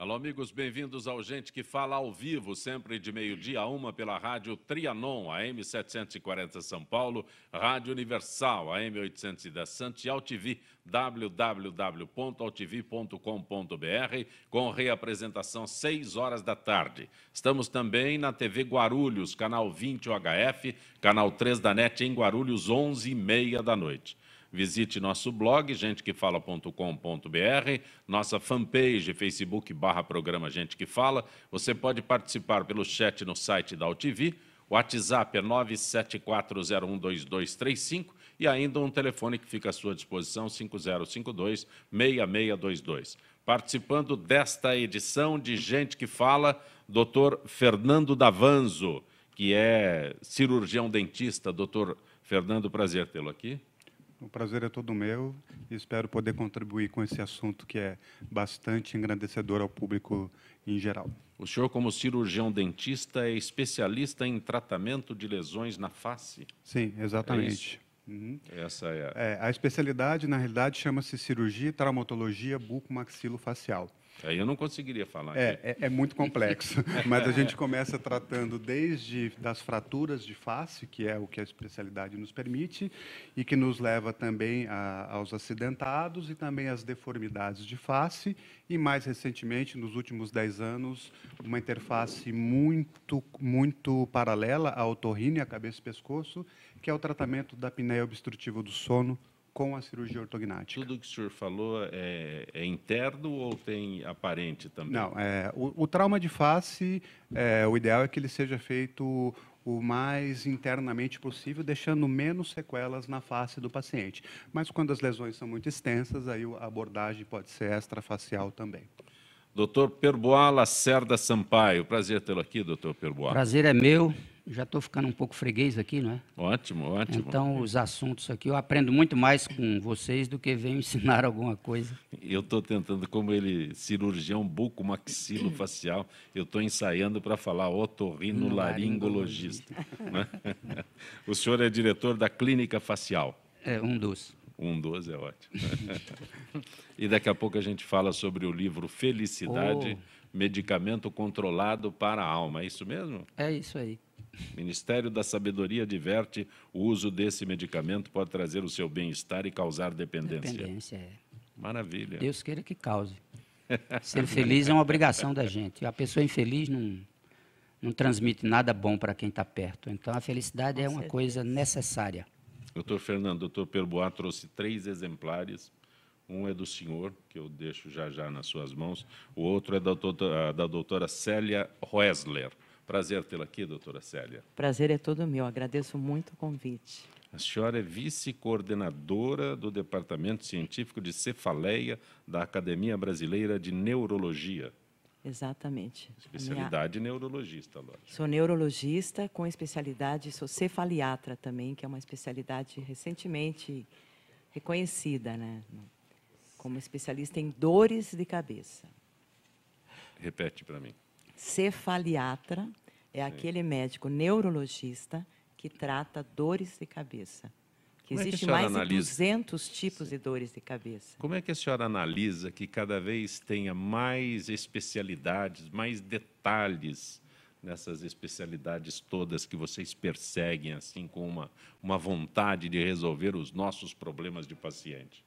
Alô, amigos, bem-vindos ao Gente que Fala ao vivo, sempre de meio-dia a 1 pela rádio Trianon, AM 740 São Paulo, Rádio Universal, AM 810 Santos e AltV, www.altv.com.br, com reapresentação 6 horas da tarde. Estamos também na TV Guarulhos, canal 20 UHF, canal 3 da NET em Guarulhos, 11h30 da noite. Visite nosso blog, gentequefala.com.br, nossa fanpage, Facebook/programa Gente que Fala. Você pode participar pelo chat no site da AltV, o WhatsApp é 974012235 e ainda um telefone que fica à sua disposição, 5052-6622. Participando desta edição de Gente que Fala, Dr. Fernando Davanzo, que é cirurgião dentista. Dr. Fernando, prazer tê-lo aqui. O prazer é todo meu e espero poder contribuir com esse assunto que é bastante engrandecedor ao público em geral. O senhor, como cirurgião dentista, é especialista em tratamento de lesões na face? Sim, exatamente. Essa é a especialidade, na realidade, chama-se cirurgia e traumatologia bucomaxilofacial. Aí eu não conseguiria falar. É muito complexo, mas a gente começa tratando desde das fraturas de face, que é o que a especialidade nos permite, e que nos leva também aos acidentados e também às deformidades de face, e mais recentemente, nos últimos 10 anos, uma interface muito paralela à otorrino e à cabeça e pescoço, que é o tratamento da apneia obstrutiva do sono, com a cirurgia ortognática. Tudo que o senhor falou é interno ou tem aparente também? Não, o trauma de face, o ideal é que ele seja feito o mais internamente possível, deixando menos sequelas na face do paciente. Mas quando as lesões são muito extensas, aí a abordagem pode ser extrafacial também. Doutor Perbois Lacerda Sampaio, prazer tê-lo aqui, doutor Perbois. Prazer é meu. Já estou ficando um pouco freguês aqui, não é? Ótimo, ótimo. Então, os assuntos aqui, eu aprendo muito mais com vocês do que venho ensinar alguma coisa. Eu estou tentando, como ele, cirurgião bucomaxilofacial, eu estou ensaiando para falar otorrinolaringologista. Né? O senhor é diretor da Clínica Facial. É, um dos. Um dos é ótimo. E daqui a pouco a gente fala sobre o livro Felicidade, Medicamento Controlado para a Alma. É isso mesmo? É isso aí. Ministério da Sabedoria adverte: o uso desse medicamento pode trazer o seu bem-estar e causar dependência. Dependência, é. Maravilha. Deus queira que cause. Ser feliz é uma obrigação da gente. A pessoa infeliz não transmite nada bom para quem está perto. Então, a felicidade é uma coisa necessária. Doutor Fernando, doutor Perbois trouxe 3 exemplares. Um é do senhor, que eu deixo já nas suas mãos. O outro é da doutora Célia Roesler. Prazer tê-la aqui, doutora Célia. Prazer é todo meu, agradeço muito o convite. A senhora é vice-coordenadora do Departamento Científico de Cefaleia da Academia Brasileira de Neurologia. Exatamente. Especialidade neurologista, lógico. Sou neurologista com especialidade, sou cefaliatra também, que é uma especialidade recentemente reconhecida, né? Como especialista em dores de cabeça. Repete para mim. Cefaliatra é aquele médico neurologista que trata dores de cabeça. Que existe mais de 200 tipos de dores de cabeça. Como é que a senhora analisa que cada vez tenha mais especialidades, mais detalhes nessas especialidades todas que vocês perseguem assim com uma vontade de resolver os nossos problemas de paciente?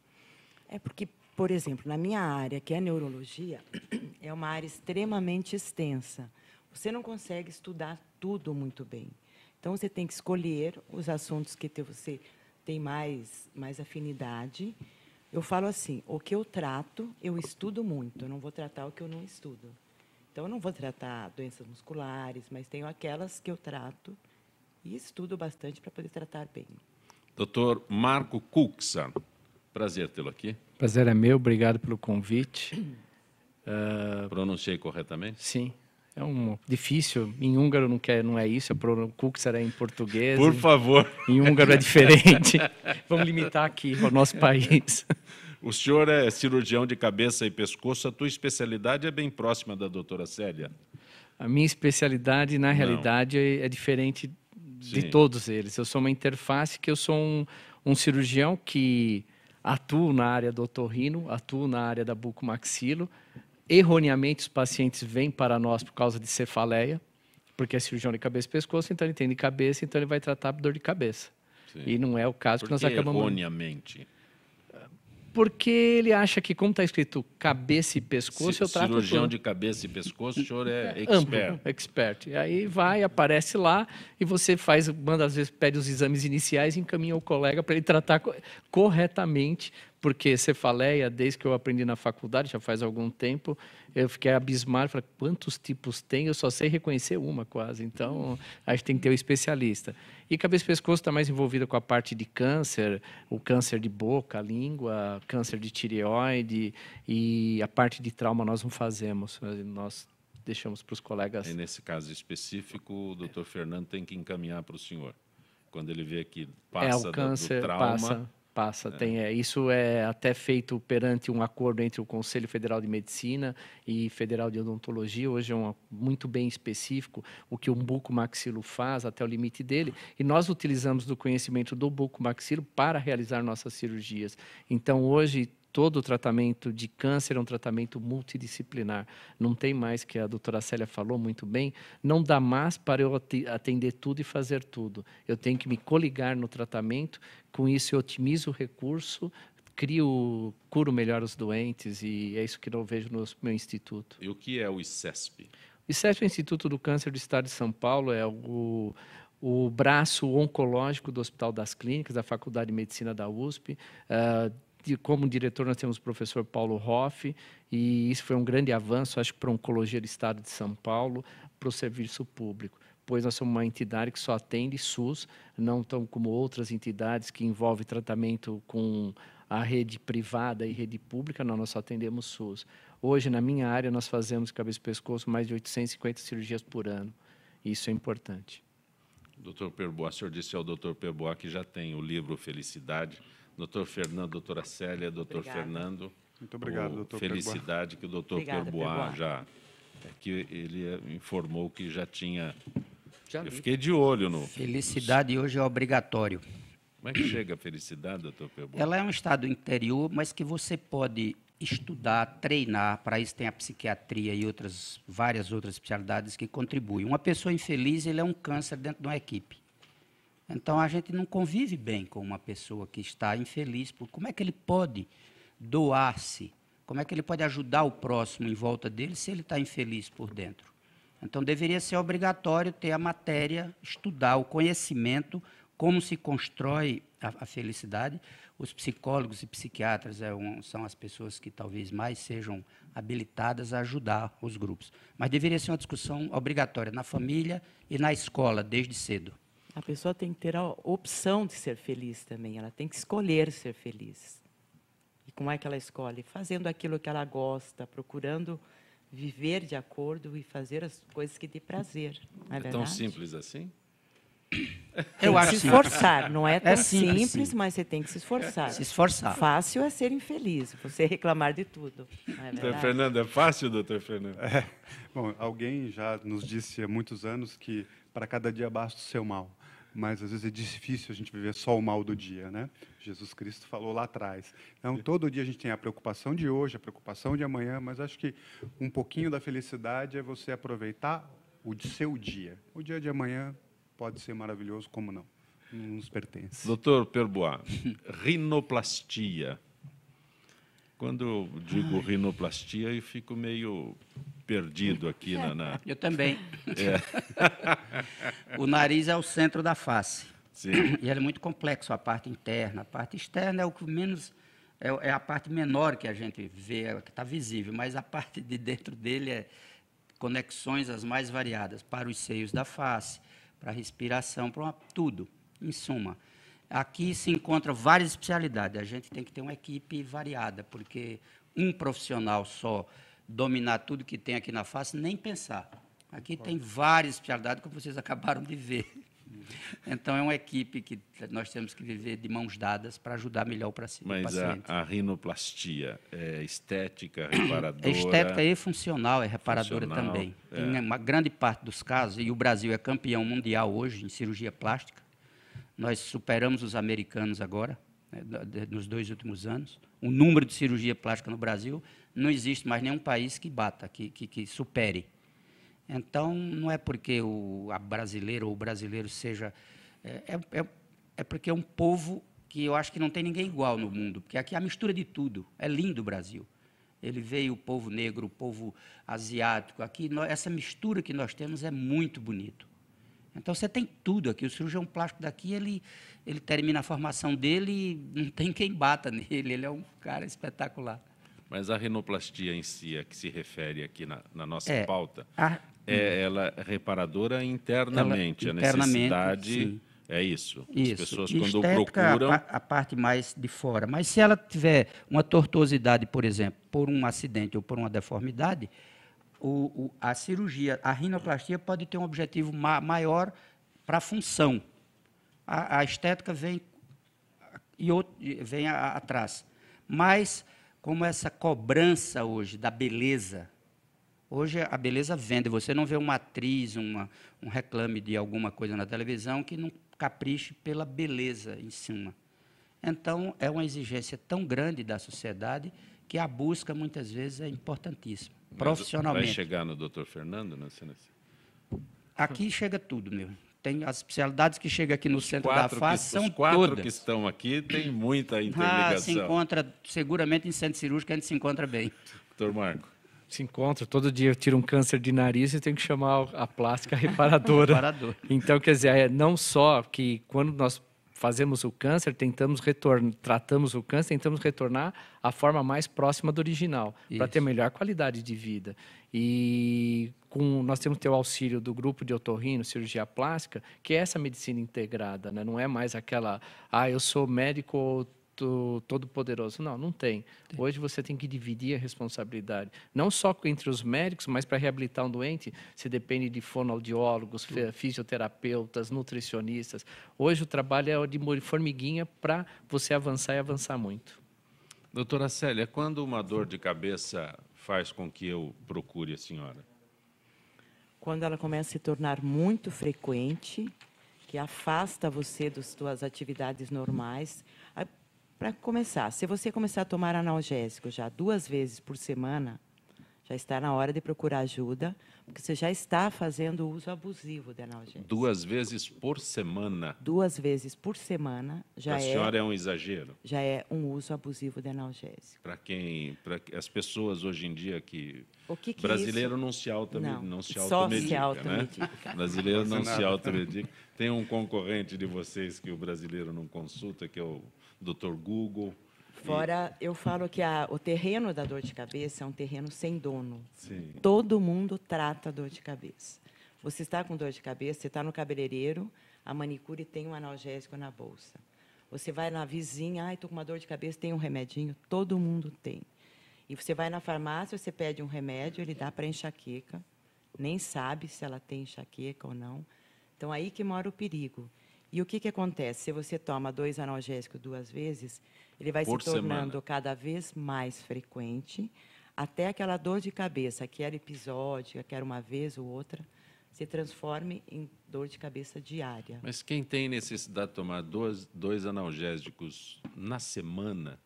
É porque, por exemplo, na minha área, que é a neurologia, é uma área extremamente extensa. Você não consegue estudar tudo muito bem. Então, você tem que escolher os assuntos que você tem mais afinidade. Eu falo assim, o que eu trato, eu estudo muito. Eu não vou tratar o que eu não estudo. Então, eu não vou tratar doenças musculares, mas tenho aquelas que eu trato e estudo bastante para poder tratar bem. Doutor Marco Cuxa. Prazer tê-lo aqui. Prazer é meu, obrigado pelo convite. Pronunciei corretamente? Sim, é difícil. Em húngaro não é isso, Kuxar é em português. Por favor. Em húngaro é diferente. Vamos limitar aqui ao nosso país. O senhor é cirurgião de cabeça e pescoço, a tua especialidade é bem próxima da doutora Célia? A minha especialidade, na realidade, é diferente de todos eles. Eu sou uma interface, que eu sou um cirurgião que atuo na área do otorrino, atuo na área da bucomaxilo erroneamente, os pacientes vêm para nós por causa de cefaleia, porque é cirurgião de cabeça e pescoço, então ele tem de cabeça, então ele vai tratar dor de cabeça. Sim. E não é o caso que nós acabamos... erroneamente? Porque ele acha que, como está escrito cabeça e pescoço, eu trato cirurgião tudo. de cabeça e pescoço, o senhor é Amplo, expert. expert. E aí vai, aparece lá e você faz, manda às vezes, pede os exames iniciais e encaminha o colega para ele tratar corretamente, porque cefaleia, desde que eu aprendi na faculdade, já faz algum tempo, eu fiquei abismado, falei, quantos tipos tem? Eu só sei reconhecer uma quase, então a gente tem que ter um especialista. E cabeça e pescoço está mais envolvida com a parte de câncer, o câncer de boca, língua, câncer de tireoide, e a parte de trauma nós não fazemos, nós deixamos para os colegas. E nesse caso específico, o doutor Fernando tem que encaminhar para o senhor. Quando ele vê que passa o câncer, do trauma... Passa. Isso é até feito perante um acordo entre o Conselho Federal de Medicina e Federal de Odontologia. Hoje é muito bem específico o que o bucomaxilo faz até o limite dele. E nós utilizamos do conhecimento do bucomaxilo para realizar nossas cirurgias. Então, hoje, todo o tratamento de câncer é um tratamento multidisciplinar. Não tem mais, que a doutora Célia falou muito bem, não dá mais para eu atender tudo e fazer tudo. Eu tenho que me coligar no tratamento, com isso eu otimizo o recurso, curo melhor os doentes, e é isso que eu vejo no meu instituto. E o que é o ICESP? O ICESP é o Instituto do Câncer do Estado de São Paulo, é o braço oncológico do Hospital das Clínicas, da Faculdade de Medicina da USP. Como diretor, nós temos o professor Paulo Hoff, e isso foi um grande avanço, acho que para a oncologia do Estado de São Paulo, para o serviço público. Pois nós somos uma entidade que só atende SUS, não tão como outras entidades que envolvem tratamento com a rede privada e rede pública, não, nós só atendemos SUS. Hoje, na minha área, nós fazemos cabeça e pescoço mais de 850 cirurgias por ano. Isso é importante. Doutor Perbois, o senhor disse ao doutor Perbois que já tem o livro Felicidade. Doutor Fernando, doutora Célia, doutor Fernando. Muito obrigado, doutor Felicidade, que o doutor Perbois já... que ele informou que já tinha... Eu fiquei de olho no... Felicidade hoje é obrigatório. Como é que chega a felicidade, doutor Perbois? Ela é um estado interior, mas que você pode estudar, treinar. Para isso tem a psiquiatria e várias outras especialidades que contribuem. Uma pessoa infeliz, ele é um câncer dentro de uma equipe. Então, a gente não convive bem com uma pessoa que está infeliz. Como é que ele pode doar-se? Como é que ele pode ajudar o próximo em volta dele se ele está infeliz por dentro? Então, deveria ser obrigatório ter a matéria, estudar o conhecimento, como se constrói a felicidade. Os psicólogos e psiquiatras são as pessoas que talvez mais sejam habilitadas a ajudar os grupos. Mas deveria ser uma discussão obrigatória na família e na escola, desde cedo. A pessoa tem que ter a opção de ser feliz também, ela tem que escolher ser feliz. E como é que ela escolhe? Fazendo aquilo que ela gosta, procurando viver de acordo e fazer as coisas que dê prazer. Não é tão simples assim? Eu acho se esforçar, não é tão simples, simples, mas você tem que se esforçar. Se esforçar. Fácil é ser infeliz, você reclamar de tudo. Não é doutor Fernando, é fácil, doutor Fernando? Bom, alguém já nos disse há muitos anos que para cada dia basta o seu mal. Mas, às vezes, é difícil a gente viver só o mal do dia, né? Jesus Cristo falou lá atrás. Então, todo dia a gente tem a preocupação de hoje, a preocupação de amanhã, mas acho que um pouquinho da felicidade é você aproveitar o seu dia. O dia de amanhã pode ser maravilhoso, como não? Não nos pertence. Doutor Perbois, rinoplastia. Quando eu digo rinoplastia, eu fico meio perdido aqui na... Eu também. O nariz é o centro da face. Sim. E ele é muito complexo, a parte interna. A parte externa é o que menos... É a parte menor que a gente vê, que está visível, mas a parte de dentro dele é conexões as mais variadas para os seios da face, para a respiração, para tudo, em suma. Aqui se encontram várias especialidades. A gente tem que ter uma equipe variada, porque um profissional só dominar tudo que tem aqui na face, nem pensar. Aqui tem várias especialidades, como vocês acabaram de ver. Então, é uma equipe que nós temos que viver de mãos dadas para ajudar melhor o paciente. Mas a rinoplastia é estética, reparadora? É estética e funcional, é reparadora também. Tem uma grande parte dos casos, e o Brasil é campeão mundial hoje em cirurgia plástica. Nós superamos os americanos agora. né, nos 2 últimos anos. O número de cirurgia plástica no Brasil, não existe mais nenhum país que bata, que supere. Então, não é porque a brasileira ou o brasileiro seja... É porque é um povo que eu acho que não tem ninguém igual no mundo, porque aqui é a mistura de tudo. É lindo o Brasil. Ele veio o povo negro, o povo asiático. Aqui, essa mistura que nós temos é muito bonito. Então, você tem tudo aqui. O cirurgião plástico daqui, ele termina a formação dele e não tem quem bata nele. Ele é um cara espetacular. Mas a rinoplastia em si, a que se refere aqui na nossa pauta, ela é reparadora internamente. A necessidade sim. é isso. Isso. As pessoas, E quando estética, procuram... a parte mais de fora. Mas se ela tiver uma tortuosidade, por exemplo, por um acidente ou por uma deformidade, a cirurgia, a rinoplastia pode ter um objetivo maior para a função. A estética vem atrás. Mas, como essa cobrança hoje da beleza, hoje a beleza vende. Você não vê uma atriz, um reclame de alguma coisa na televisão que não capriche pela beleza em cima. Então, é uma exigência tão grande da sociedade que a busca, muitas vezes, é importantíssima, profissionalmente. Vai chegar no Dr. Fernando, né, Sineci? Aqui chega tudo, meu. Tem as especialidades que chegam aqui no centro da face, são os 4 todas. que estão aqui, tem muita interligação. Se encontra, seguramente em centro cirúrgico a gente se encontra bem. Doutor Marco. Se encontra, todo dia eu tiro um câncer de nariz e tenho que chamar a plástica reparadora. Então, quer dizer, não só que quando nós fazemos o câncer, tratamos o câncer, tentamos retornar à forma mais próxima do original, para ter melhor qualidade de vida. E nós temos que ter o auxílio do grupo de otorrino, cirurgia plástica, que é essa medicina integrada, né? Não é mais aquela, eu sou médico todo poderoso. Não, não tem. Hoje você tem que dividir a responsabilidade. Não só entre os médicos, mas para reabilitar um doente, você depende de fonoaudiólogos, fisioterapeutas, nutricionistas. Hoje o trabalho é de formiguinha para você avançar e avançar muito. Doutora Célia, quando uma dor de cabeça faz com que eu procure a senhora? Quando ela começa a se tornar muito frequente, que afasta você das suas atividades normais. Para começar, se você começar a tomar analgésico já 2 vezes por semana, já está na hora de procurar ajuda, porque você já está fazendo uso abusivo de analgésico. 2 vezes por semana? 2 vezes por semana já a senhora é um exagero? Já é um uso abusivo de analgésico. Para as pessoas hoje em dia que que brasileiro isso? não se automedica, né? Brasileiro não se automedica. Tem um concorrente de vocês que o brasileiro não consulta, que é o Dr. Google. Fora, eu falo que o terreno da dor de cabeça é um terreno sem dono. Sim. Todo mundo trata dor de cabeça. Você está com dor de cabeça, você está no cabeleireiro, a manicure tem um analgésico na bolsa. Você vai na vizinha, estou com uma dor de cabeça, tem um remedinho, todo mundo tem. E você vai na farmácia, você pede um remédio, ele dá para enxaqueca, nem sabe se ela tem enxaqueca ou não. Então, aí que mora o perigo. E o que acontece? Se você toma 2 analgésicos 2 vezes, ele vai se tornando cada vez mais frequente, até aquela dor de cabeça, que era episódica, que era uma vez ou outra, se transforme em dor de cabeça diária. Mas quem tem necessidade de tomar 2 analgésicos na semana,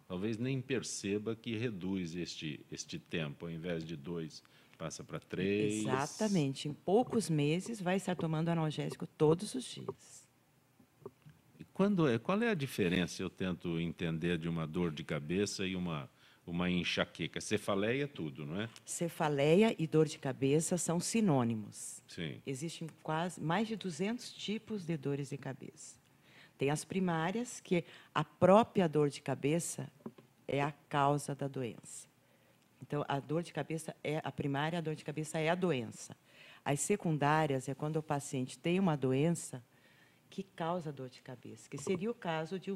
talvez nem perceba que reduz este tempo, ao invés de 2, passa para 3. Exatamente. Em poucos meses, vai estar tomando analgésico todos os dias. E qual é a diferença, eu tento entender, de uma dor de cabeça e uma enxaqueca? Cefaleia é tudo, não é? Cefaleia e dor de cabeça são sinônimos. Sim. Existem mais de 200 tipos de dores de cabeça. Tem as primárias, que a própria dor de cabeça é a causa da doença. Então, a dor de cabeça é a primária, a dor de cabeça é a doença. As secundárias é quando o paciente tem uma doença que causa dor de cabeça, que seria o caso de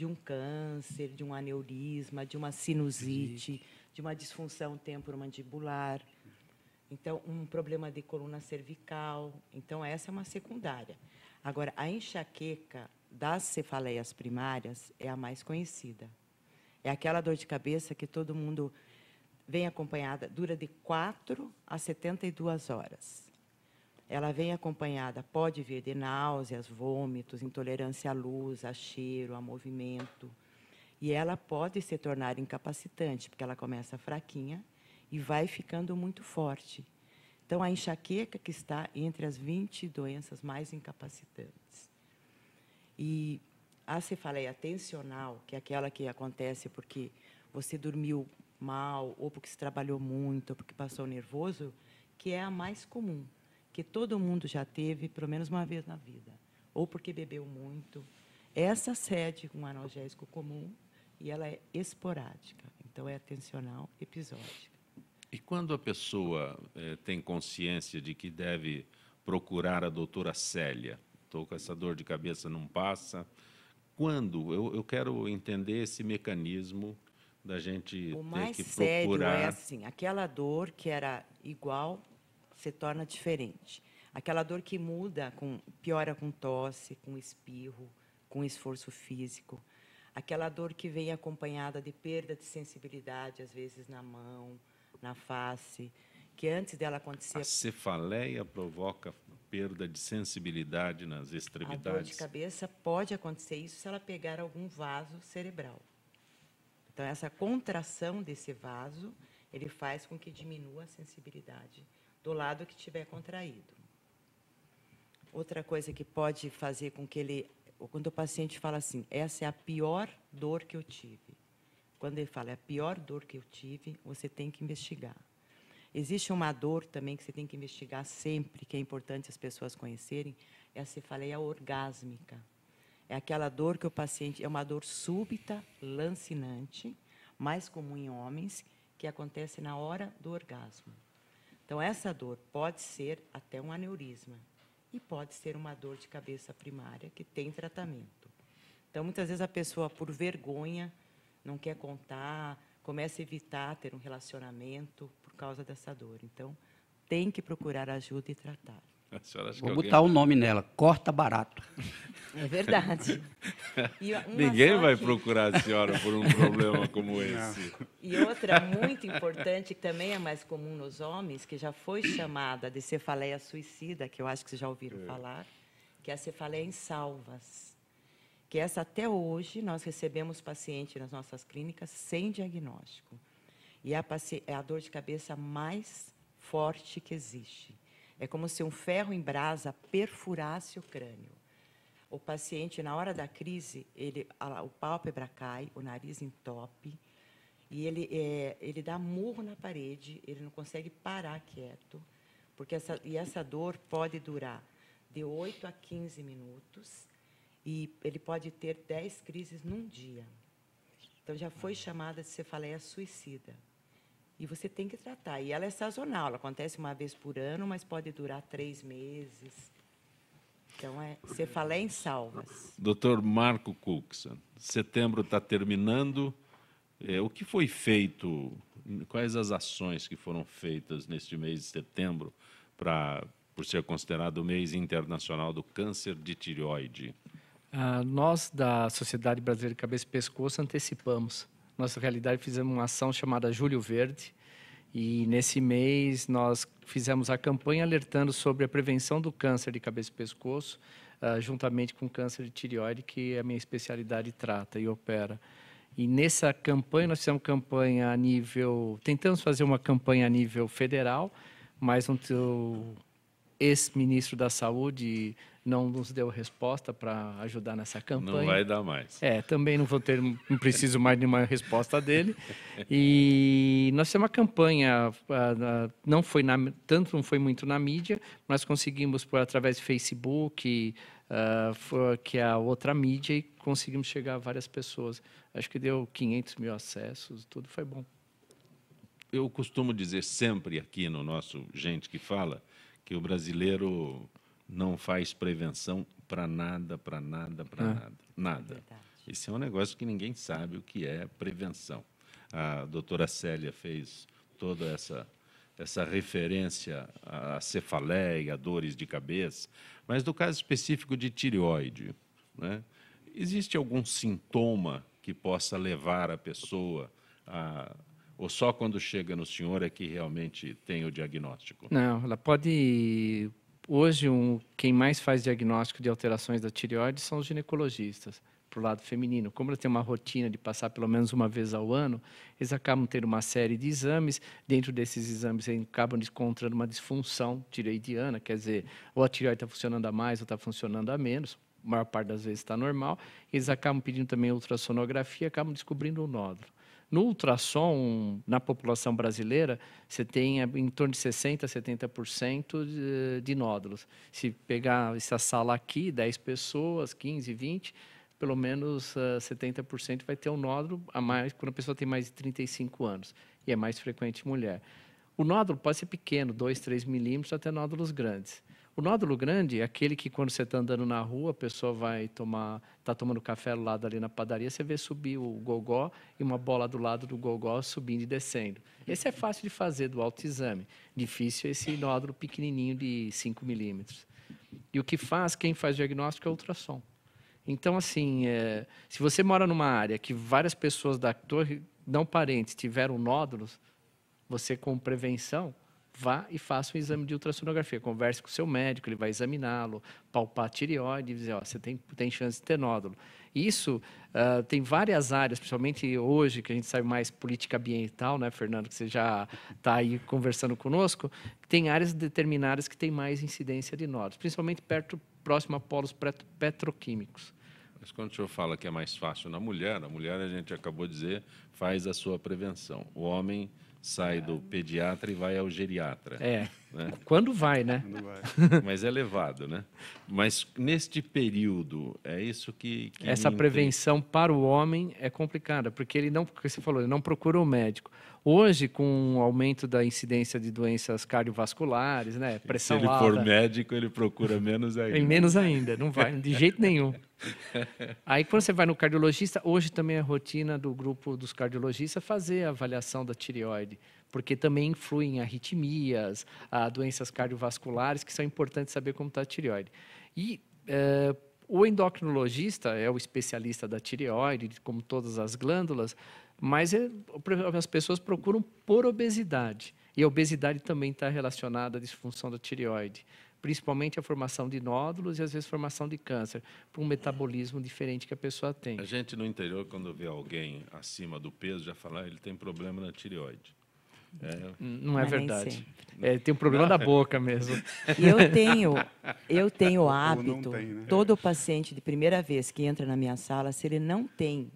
um câncer, de um aneurisma, de uma sinusite, de uma disfunção temporomandibular. Então, um problema de coluna cervical. Então, essa é uma secundária. Agora, a enxaqueca das cefaleias primárias é a mais conhecida. É aquela dor de cabeça que todo mundo vem acompanhada, dura de 4 a 72 horas. ela vem acompanhada, pode vir de náuseas, vômitos, intolerância à luz, a cheiro, a movimento. E ela pode se tornar incapacitante, porque ela começa fraquinha e vai ficando muito forte. Então, a enxaqueca que está entre as 20 doenças mais incapacitantes. E a cefaleia tensional, que é aquela que acontece porque você dormiu mal, ou porque se trabalhou muito, ou porque passou nervoso, que é a mais comum, que todo mundo já teve pelo menos uma vez na vida, ou porque bebeu muito. Essa cede um analgésico comum e ela é esporádica, então é tensional episódica. E quando a pessoa tem consciência de que deve procurar a doutora Célia, estou com essa dor de cabeça, não passa, quando? Eu quero entender esse mecanismo da gente O ter mais que sério procurar... é assim, aquela dor que era igual se torna diferente. Aquela dor que muda, piora com tosse, com espirro, com esforço físico. Aquela dor que vem acompanhada de perda de sensibilidade, às vezes na mão, na face, que antes dela acontecer... A cefaleia provoca perda de sensibilidade nas extremidades? A dor de cabeça pode acontecer isso se ela pegar algum vaso cerebral. Então, essa contração desse vaso, ele faz com que diminua a sensibilidade do lado que estiver contraído. Outra coisa que pode fazer com que ele... Quando o paciente fala assim, essa é a pior dor que eu tive. Quando ele fala, é a pior dor que eu tive, você tem que investigar. Existe uma dor também que você tem que investigar sempre, que é importante as pessoas conhecerem, é a cefaleia orgásmica. É aquela dor que o paciente... É uma dor súbita, lancinante, mais comum em homens, que acontece na hora do orgasmo. Então, essa dor pode ser até um aneurisma e pode ser uma dor de cabeça primária que tem tratamento. Então, muitas vezes a pessoa, por vergonha, não quer contar, começa a evitar ter um relacionamento por causa dessa dor. Então, tem que procurar ajuda e tratar. A senhora acha Vou que botar o nome nela, corta barato. É verdade. E Ninguém só vai que- procurar a senhora por um problema como esse. E outra muito importante, que também é mais comum nos homens, que já foi chamada de cefaleia suicida, que eu acho que vocês já ouviram falar, que é a cefaleia em salvas. Que essa, até hoje, nós recebemos paciente nas nossas clínicas sem diagnóstico. E é a dor de cabeça mais forte que existe. É como se um ferro em brasa perfurasse o crânio. O paciente, na hora da crise, o pálpebra cai, o nariz entope, e ele dá murro na parede, ele não consegue parar quieto, porque essa dor pode durar de 8 a 15 minutos, e ele pode ter 10 crises num dia. Então, já foi chamada de cefaleia suicida. E você tem que tratar. E ela é sazonal, ela acontece uma vez por ano, mas pode durar 3 meses. Então, é cefaleia em salvas. Doutor Marco Cuxa, setembro está terminando. O que foi feito, quais as ações que foram feitas neste mês de setembro, por ser considerado o mês internacional do câncer de tireoide? Nós, da Sociedade Brasileira de Cabeça e Pescoço, antecipamos. Nossa realidade, fizemos uma ação chamada Julho Verde, e nesse mês nós fizemos a campanha alertando sobre a prevenção do câncer de cabeça e pescoço, juntamente com o câncer de tireoide, que a minha especialidade trata e opera. E nessa campanha, nós fizemos campanha a nível... Tentamos fazer uma campanha a nível federal, mas o ex-ministro da Saúde não nos deu resposta para ajudar nessa campanha. Não vai dar mais. Também não preciso mais de uma resposta dele. E nós fizemos uma campanha, não foi muito na mídia, mas conseguimos, através de Facebook, que é a outra mídia, e conseguimos chegar a várias pessoas. Acho que deu 500 mil acessos, tudo foi bom. Eu costumo dizer sempre aqui no nosso Gente que Fala, que o brasileiro não faz prevenção para nada, para nada, para nada. Nada. Verdade. Esse é um negócio que ninguém sabe o que é prevenção. A doutora Célia fez toda essa referência à cefaleia, a dores de cabeça, mas no caso específico de tireoide, né, existe algum sintoma que possa levar a pessoa a... Ou só quando chega no senhor é que realmente tem o diagnóstico? Não, ela pode Hoje, quem mais faz diagnóstico de alterações da tireoide são os ginecologistas, para o lado feminino. Como eles têm uma rotina de passar pelo menos uma vez ao ano, eles acabam tendo uma série de exames. Dentro desses exames, eles acabam encontrando uma disfunção tireoidiana, quer dizer, ou a tireoide está funcionando a mais ou está funcionando a menos. A maior parte das vezes está normal. Eles acabam pedindo também ultrassonografia e acabam descobrindo o nódulo. No ultrassom, na população brasileira, você tem em torno de 60% a 70% de nódulos. Se pegar essa sala aqui, 10 pessoas, 15, 20, pelo menos 70% vai ter um nódulo a mais quando a pessoa tem mais de 35 anos. E é mais frequente em mulher. O nódulo pode ser pequeno, 2, 3 milímetros, até nódulos grandes. O nódulo grande é aquele que, quando você está andando na rua, a pessoa está tomando café do lado ali na padaria, você vê subir o gogó e uma bola do lado do gogó subindo e descendo. Esse é fácil de fazer do autoexame. Difícil é esse nódulo pequenininho de 5 milímetros. E o que quem faz diagnóstico é o ultrassom. Então, assim, se você mora numa área que várias pessoas da torre, não parentes, tiveram nódulos, você, com prevenção, vá e faça um exame de ultrassonografia. Converse com o seu médico, ele vai examiná-lo, palpar a tireoide e dizer, você tem chance de ter nódulo. Isso tem várias áreas, principalmente hoje, que a gente sabe mais política ambiental, né, Fernando, que você já está aí conversando conosco, tem áreas determinadas que têm mais incidência de nódulos, principalmente próximo a polos petroquímicos. Mas quando o senhor fala que é mais fácil na mulher, a gente acabou de dizer, faz a sua prevenção. O homem sai do pediatra e vai ao geriatra. Né? Quando vai, né? Quando vai. Mas é levado, né? Mas neste período, é isso que essa prevenção para o homem é complicada, porque porque você falou, ele não procura um médico. Hoje, com o aumento da incidência de doenças cardiovasculares, né, pressão alta... Se ele for médico, ele procura menos ainda. E menos ainda, não vai, de jeito nenhum. Aí, quando você vai no cardiologista, hoje também é rotina do grupo dos cardiologistas fazer a avaliação da tireoide, porque também influi em arritmias, doenças cardiovasculares, que são importantes saber como está a tireoide. E o endocrinologista é o especialista da tireoide, como todas as glândulas, mas as pessoas procuram por obesidade. E a obesidade também está relacionada à disfunção da tireoide, principalmente a formação de nódulos e, às vezes, formação de câncer, por um metabolismo diferente que a pessoa tem. A gente, no interior, quando vê alguém acima do peso, já fala, ele tem problema na tireoide. Não é verdade. Tem um problema da boca mesmo. E eu tenho o hábito, tem, né? todo paciente de primeira vez que entra na minha sala, se ele não tem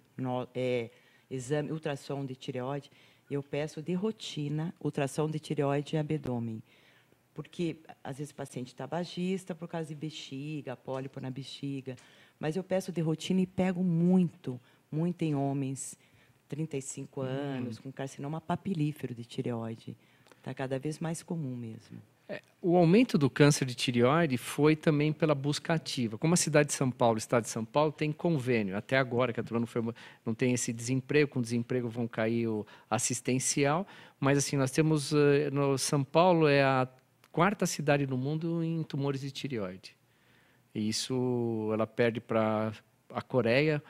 exame, ultrassom de tireoide, eu peço de rotina ultrassom de tireoide e abdômen. Porque, às vezes, o paciente está tabagista por causa de bexiga, pólipo na bexiga. Mas eu peço de rotina e pego muito em homens, 35 anos, com carcinoma papilífero de tireoide. Está cada vez mais comum mesmo. O aumento do câncer de tireoide foi também pela busca ativa. Como a cidade de São Paulo, o estado de São Paulo, tem convênio, até agora, que a turma não tem esse desemprego, com desemprego vão cair o assistencial, mas assim, nós temos, São Paulo é a 4ª cidade no mundo em tumores de tireoide. E isso, ela perde para a Coreia,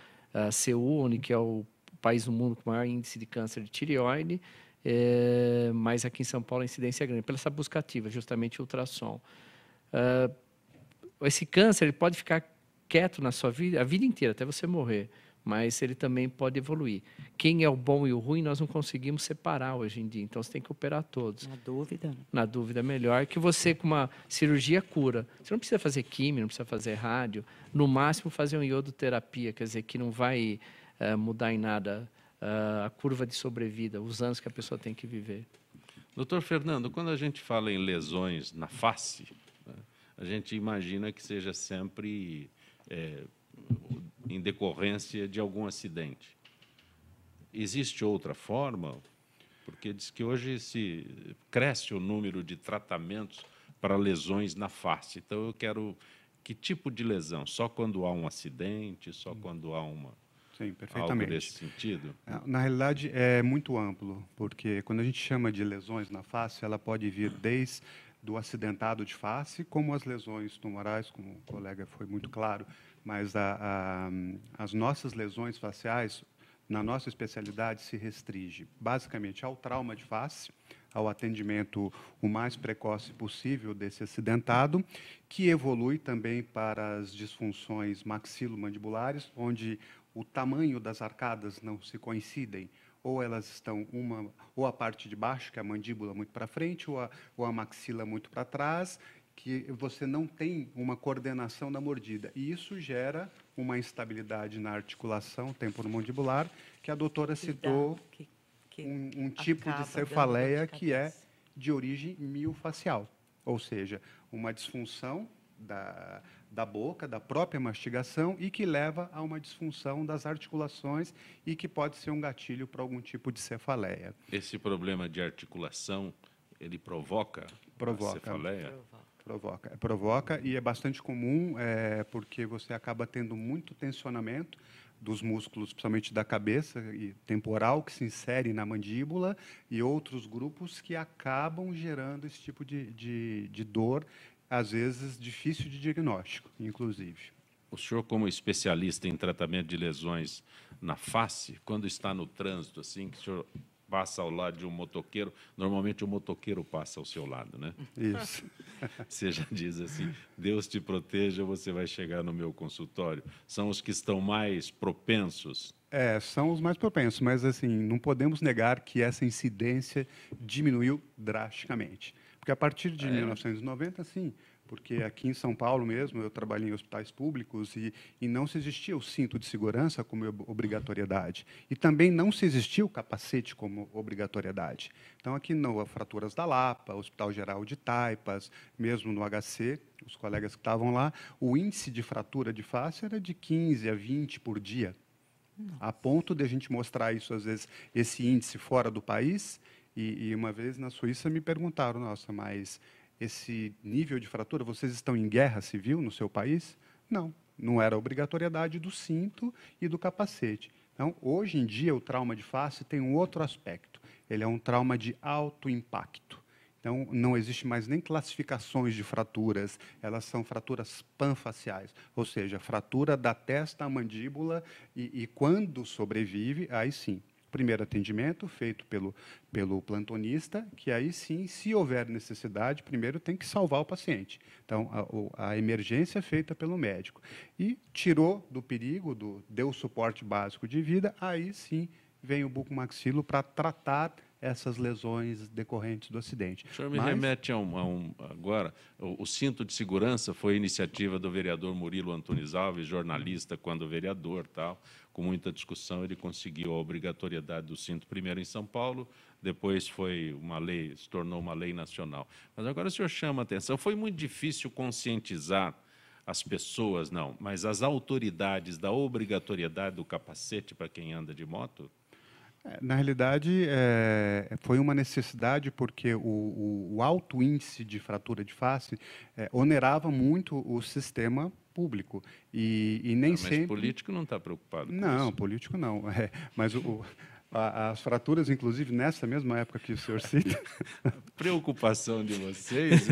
Seul, que é o país do mundo com maior índice de câncer de tireoide, mas aqui em São Paulo a incidência é grande, pela essa busca ativa, justamente o ultrassom. Esse câncer ele pode ficar quieto na sua vida, a vida inteira, até você morrer, mas ele também pode evoluir. Quem é o bom e o ruim, nós não conseguimos separar hoje em dia, então você tem que operar todos. Na dúvida. Na dúvida, melhor que você, com uma cirurgia, cura. Você não precisa fazer químio, não precisa fazer rádio, no máximo fazer uma iodoterapia, quer dizer, que não vai mudar em nada a curva de sobrevida, os anos que a pessoa tem que viver. Doutor Fernando, quando a gente fala em lesões na face, né, a gente imagina que seja sempre em decorrência de algum acidente. Existe outra forma? Porque diz que hoje cresce o número de tratamentos para lesões na face. Então, eu quero... Que tipo de lesão? Só quando há um acidente? Só quando há Sim, perfeitamente. algo nesse sentido? Na realidade, é muito amplo, porque quando a gente chama de lesões na face, ela pode vir desde do acidentado de face, como as lesões tumorais, como o colega foi muito claro, mas as nossas lesões faciais, na nossa especialidade, se restringe basicamente ao trauma de face, ao atendimento o mais precoce possível desse acidentado, que evolui também para as disfunções maxilomandibulares, onde o tamanho das arcadas não se coincidem, ou elas estão ou a parte de baixo, que é a mandíbula, muito para frente, ou a maxila muito para trás, que você não tem uma coordenação da mordida. E isso gera uma instabilidade na articulação temporomandibular, que a doutora citou, um tipo de cefaleia que é de origem miofacial, ou seja, uma disfunção da boca, da própria mastigação, e que leva a uma disfunção das articulações e que pode ser um gatilho para algum tipo de cefaleia. Esse problema de articulação, ele provoca a cefaleia? Provoca, e é bastante comum, porque você acaba tendo muito tensionamento dos músculos, principalmente da cabeça e temporal, que se insere na mandíbula, e outros grupos que acabam gerando esse tipo de dor, às vezes difícil de diagnóstico, inclusive. O senhor, como especialista em tratamento de lesões na face, quando está no trânsito, assim, que o senhor passa ao lado de um motoqueiro, normalmente o motoqueiro passa ao seu lado, né? Isso. Você já diz assim, Deus te proteja, você vai chegar no meu consultório. São os que estão mais propensos? São os mais propensos, mas assim, não podemos negar que essa incidência diminuiu drasticamente. Porque a partir de 1990, sim, porque aqui em São Paulo mesmo, eu trabalhei em hospitais públicos e não se existia o cinto de segurança como obrigatoriedade. E também não se existia o capacete como obrigatoriedade. Então, aqui no Fraturas da Lapa, Hospital Geral de Taipas, mesmo no HC, os colegas que estavam lá, o índice de fratura de face era de 15 a 20 por dia. Nossa. A ponto de a gente mostrar isso, às vezes, esse índice fora do país. E uma vez na Suíça me perguntaram, nossa, mas esse nível de fratura, vocês estão em guerra civil no seu país? Não, não era obrigatoriedade do cinto e do capacete. Então, hoje em dia, o trauma de face tem um outro aspecto. Ele é um trauma de alto impacto. Então, não existe mais nem classificações de fraturas, elas são fraturas panfaciais, ou seja, fratura da testa à mandíbula e quando sobrevive, aí sim. Primeiro atendimento feito pelo plantonista, que aí sim, se houver necessidade, primeiro tem que salvar o paciente. Então, a emergência é feita pelo médico. E tirou do perigo, deu o suporte básico de vida, aí sim vem o bucomaxilo para tratar essas lesões decorrentes do acidente. O senhor me remete agora, o cinto de segurança foi iniciativa do vereador Murilo Antunes Alves, jornalista quando vereador, tal. Com muita discussão, ele conseguiu a obrigatoriedade do cinto primeiro em São Paulo, depois foi uma lei, se tornou uma lei nacional. Mas agora o senhor chama a atenção, foi muito difícil conscientizar as pessoas, não, mas as autoridades da obrigatoriedade do capacete para quem anda de moto? Na realidade, foi uma necessidade porque o alto índice de fratura de face onerava muito o sistema público. E nem mas sempre... Mas político não está preocupado com isso? Não, político não. Mas as fraturas, inclusive, nessa mesma época que o senhor cita... A preocupação de vocês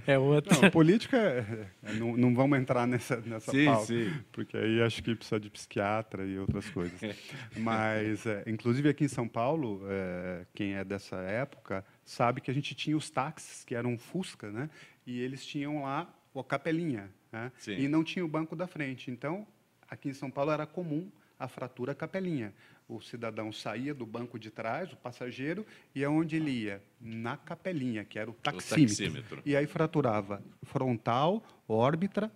é outra. Não, política, não vamos entrar nessa sim, pauta, sim. Porque aí acho que precisa de psiquiatra e outras coisas. Mas, inclusive, aqui em São Paulo, quem é dessa época sabe que a gente tinha os táxis, que eram Fusca, né? E eles tinham lá a capelinha, né? E não tinha o banco da frente. Então, aqui em São Paulo era comum a fratura capelinha. O cidadão saía do banco de trás, o passageiro, e aonde ele ia? Na capelinha, que era o taxímetro. E aí fraturava frontal, órbita,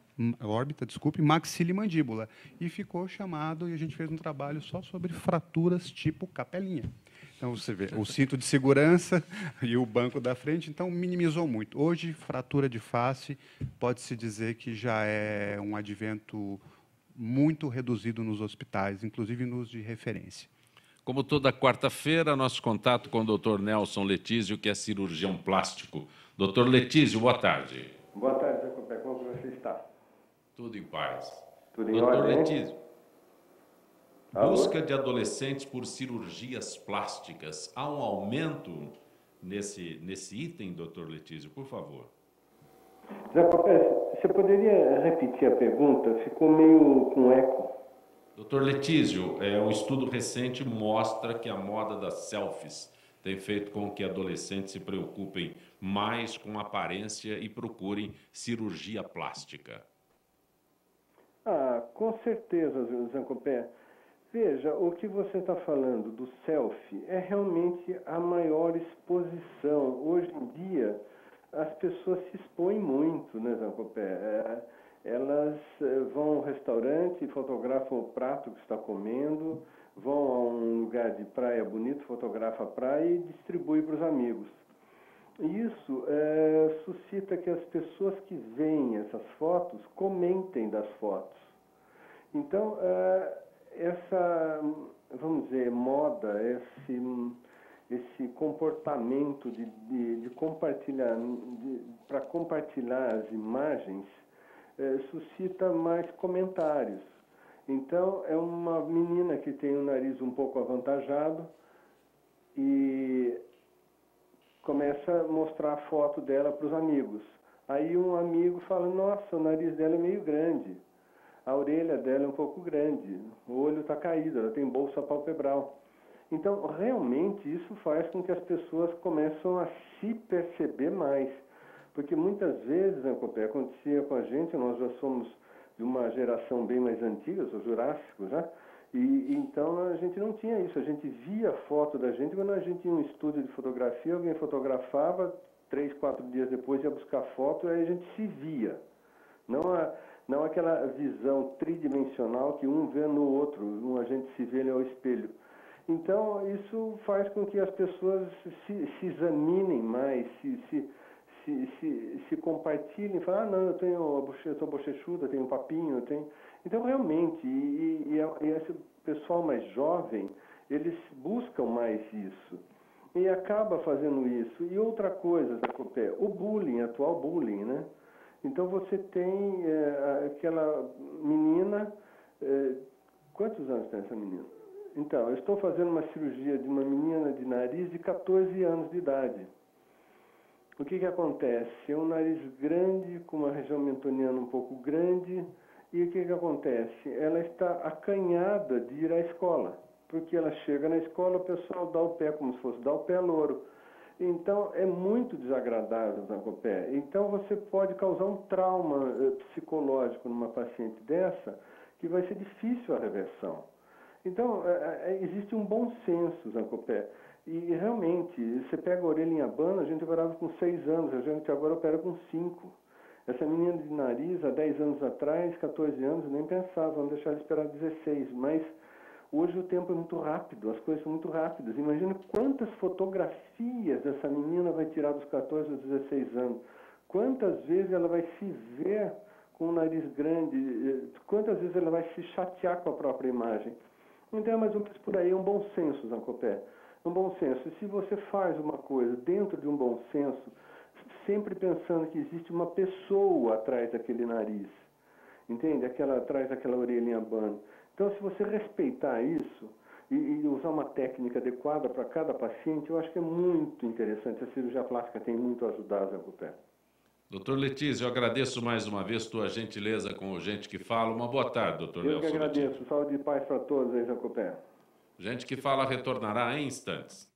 maxila e mandíbula. E ficou chamado, e a gente fez um trabalho só sobre fraturas tipo capelinha. Então, você vê, o cinto de segurança e o banco da frente, então, minimizou muito. Hoje, fratura de face, pode-se dizer que já é um advento muito reduzido nos hospitais, inclusive nos de referência. Como toda quarta-feira, nosso contato com o Dr. Nelson Letísio, que é cirurgião plástico. Dr. Letísio, boa tarde. Boa tarde, Jacopé. Como você está? Tudo em paz. Tudo em Dr. ordem. Letísio, busca de adolescentes por cirurgias plásticas. Há um aumento nesse item, Dr. Letísio, por favor? Jacopé, você poderia repetir a pergunta? Ficou meio com eco. Doutor Letísio, um estudo recente mostra que a moda das selfies tem feito com que adolescentes se preocupem mais com aparência e procurem cirurgia plástica. Com certeza, Zancopé. Veja, o que você está falando do selfie é realmente a maior exposição. Hoje em dia, as pessoas se expõem muito, né, Zancopé? Elas vão ao restaurante, fotografam o prato que está comendo, vão a um lugar de praia bonito, fotografa a praia e distribui para os amigos. Isso suscita que as pessoas que veem essas fotos comentem das fotos. Então, essa, vamos dizer, moda, esse comportamento de compartilhar, para compartilhar as imagens, suscita mais comentários. Então, é uma menina que tem o nariz um pouco avantajado e começa a mostrar a foto dela para os amigos. Aí um amigo fala, nossa, o nariz dela é meio grande, a orelha dela é um pouco grande, o olho está caído, ela tem bolsa palpebral. Então, realmente, isso faz com que as pessoas começam a se perceber mais. Porque muitas vezes, acontecia com a gente, nós já somos de uma geração bem mais antiga, sou jurássico já, e então a gente não tinha isso, a gente via foto da gente, quando a gente ia em um estúdio de fotografia, alguém fotografava, 3, 4 dias depois ia buscar foto, aí a gente se via. Não aquela visão tridimensional que um vê no outro, a gente se vê ao espelho. Então isso faz com que as pessoas se examinem mais, se compartilhem, falam, não, eu estou bochechuda, tenho um papinho, tenho... Então, realmente, e esse pessoal mais jovem, eles buscam mais isso. E acaba fazendo isso. E outra coisa, Zacopé, o bullying, atual bullying, né? Então, você tem aquela menina... quantos anos tem essa menina? Então, eu estou fazendo uma cirurgia de uma menina de nariz de 14 anos de idade. O que acontece? É um nariz grande, com uma região mentoniana um pouco grande, e o que acontece? Ela está acanhada de ir à escola, porque ela chega na escola, o pessoal dá o pé como se fosse dar o pé louro. Então, é muito desagradável dar o pé. Então, você pode causar um trauma psicológico numa paciente dessa, que vai ser difícil a reversão. Então, existe um bom senso, Zancopé. E realmente, você pega a orelha em abano, a gente operava com 6 anos, a gente agora opera com 5. Essa menina de nariz, há 10 anos atrás, 14 anos, nem pensava, vamos deixar ela esperar 16. Mas hoje o tempo é muito rápido, as coisas são muito rápidas. Imagina quantas fotografias essa menina vai tirar dos 14 aos 16 anos. Quantas vezes ela vai se ver com o nariz grande, quantas vezes ela vai se chatear com a própria imagem. Então é mais ou menos por aí, é um bom senso, Zancopé. Um bom senso. E se você faz uma coisa dentro de um bom senso, sempre pensando que existe uma pessoa atrás daquele nariz, entende? Atrás daquela orelha em abano. Então, se você respeitar isso e usar uma técnica adequada para cada paciente, eu acho que é muito interessante. A cirurgia plástica tem muito a ajudar, Zé Copé. Doutor Letísio, eu agradeço mais uma vez tua gentileza com o Gente que Fala. Uma boa tarde, doutor Nelson. Eu que agradeço. Letísio. Saúde e paz para todos aí, Zé Copé. Gente que Fala retornará em instantes.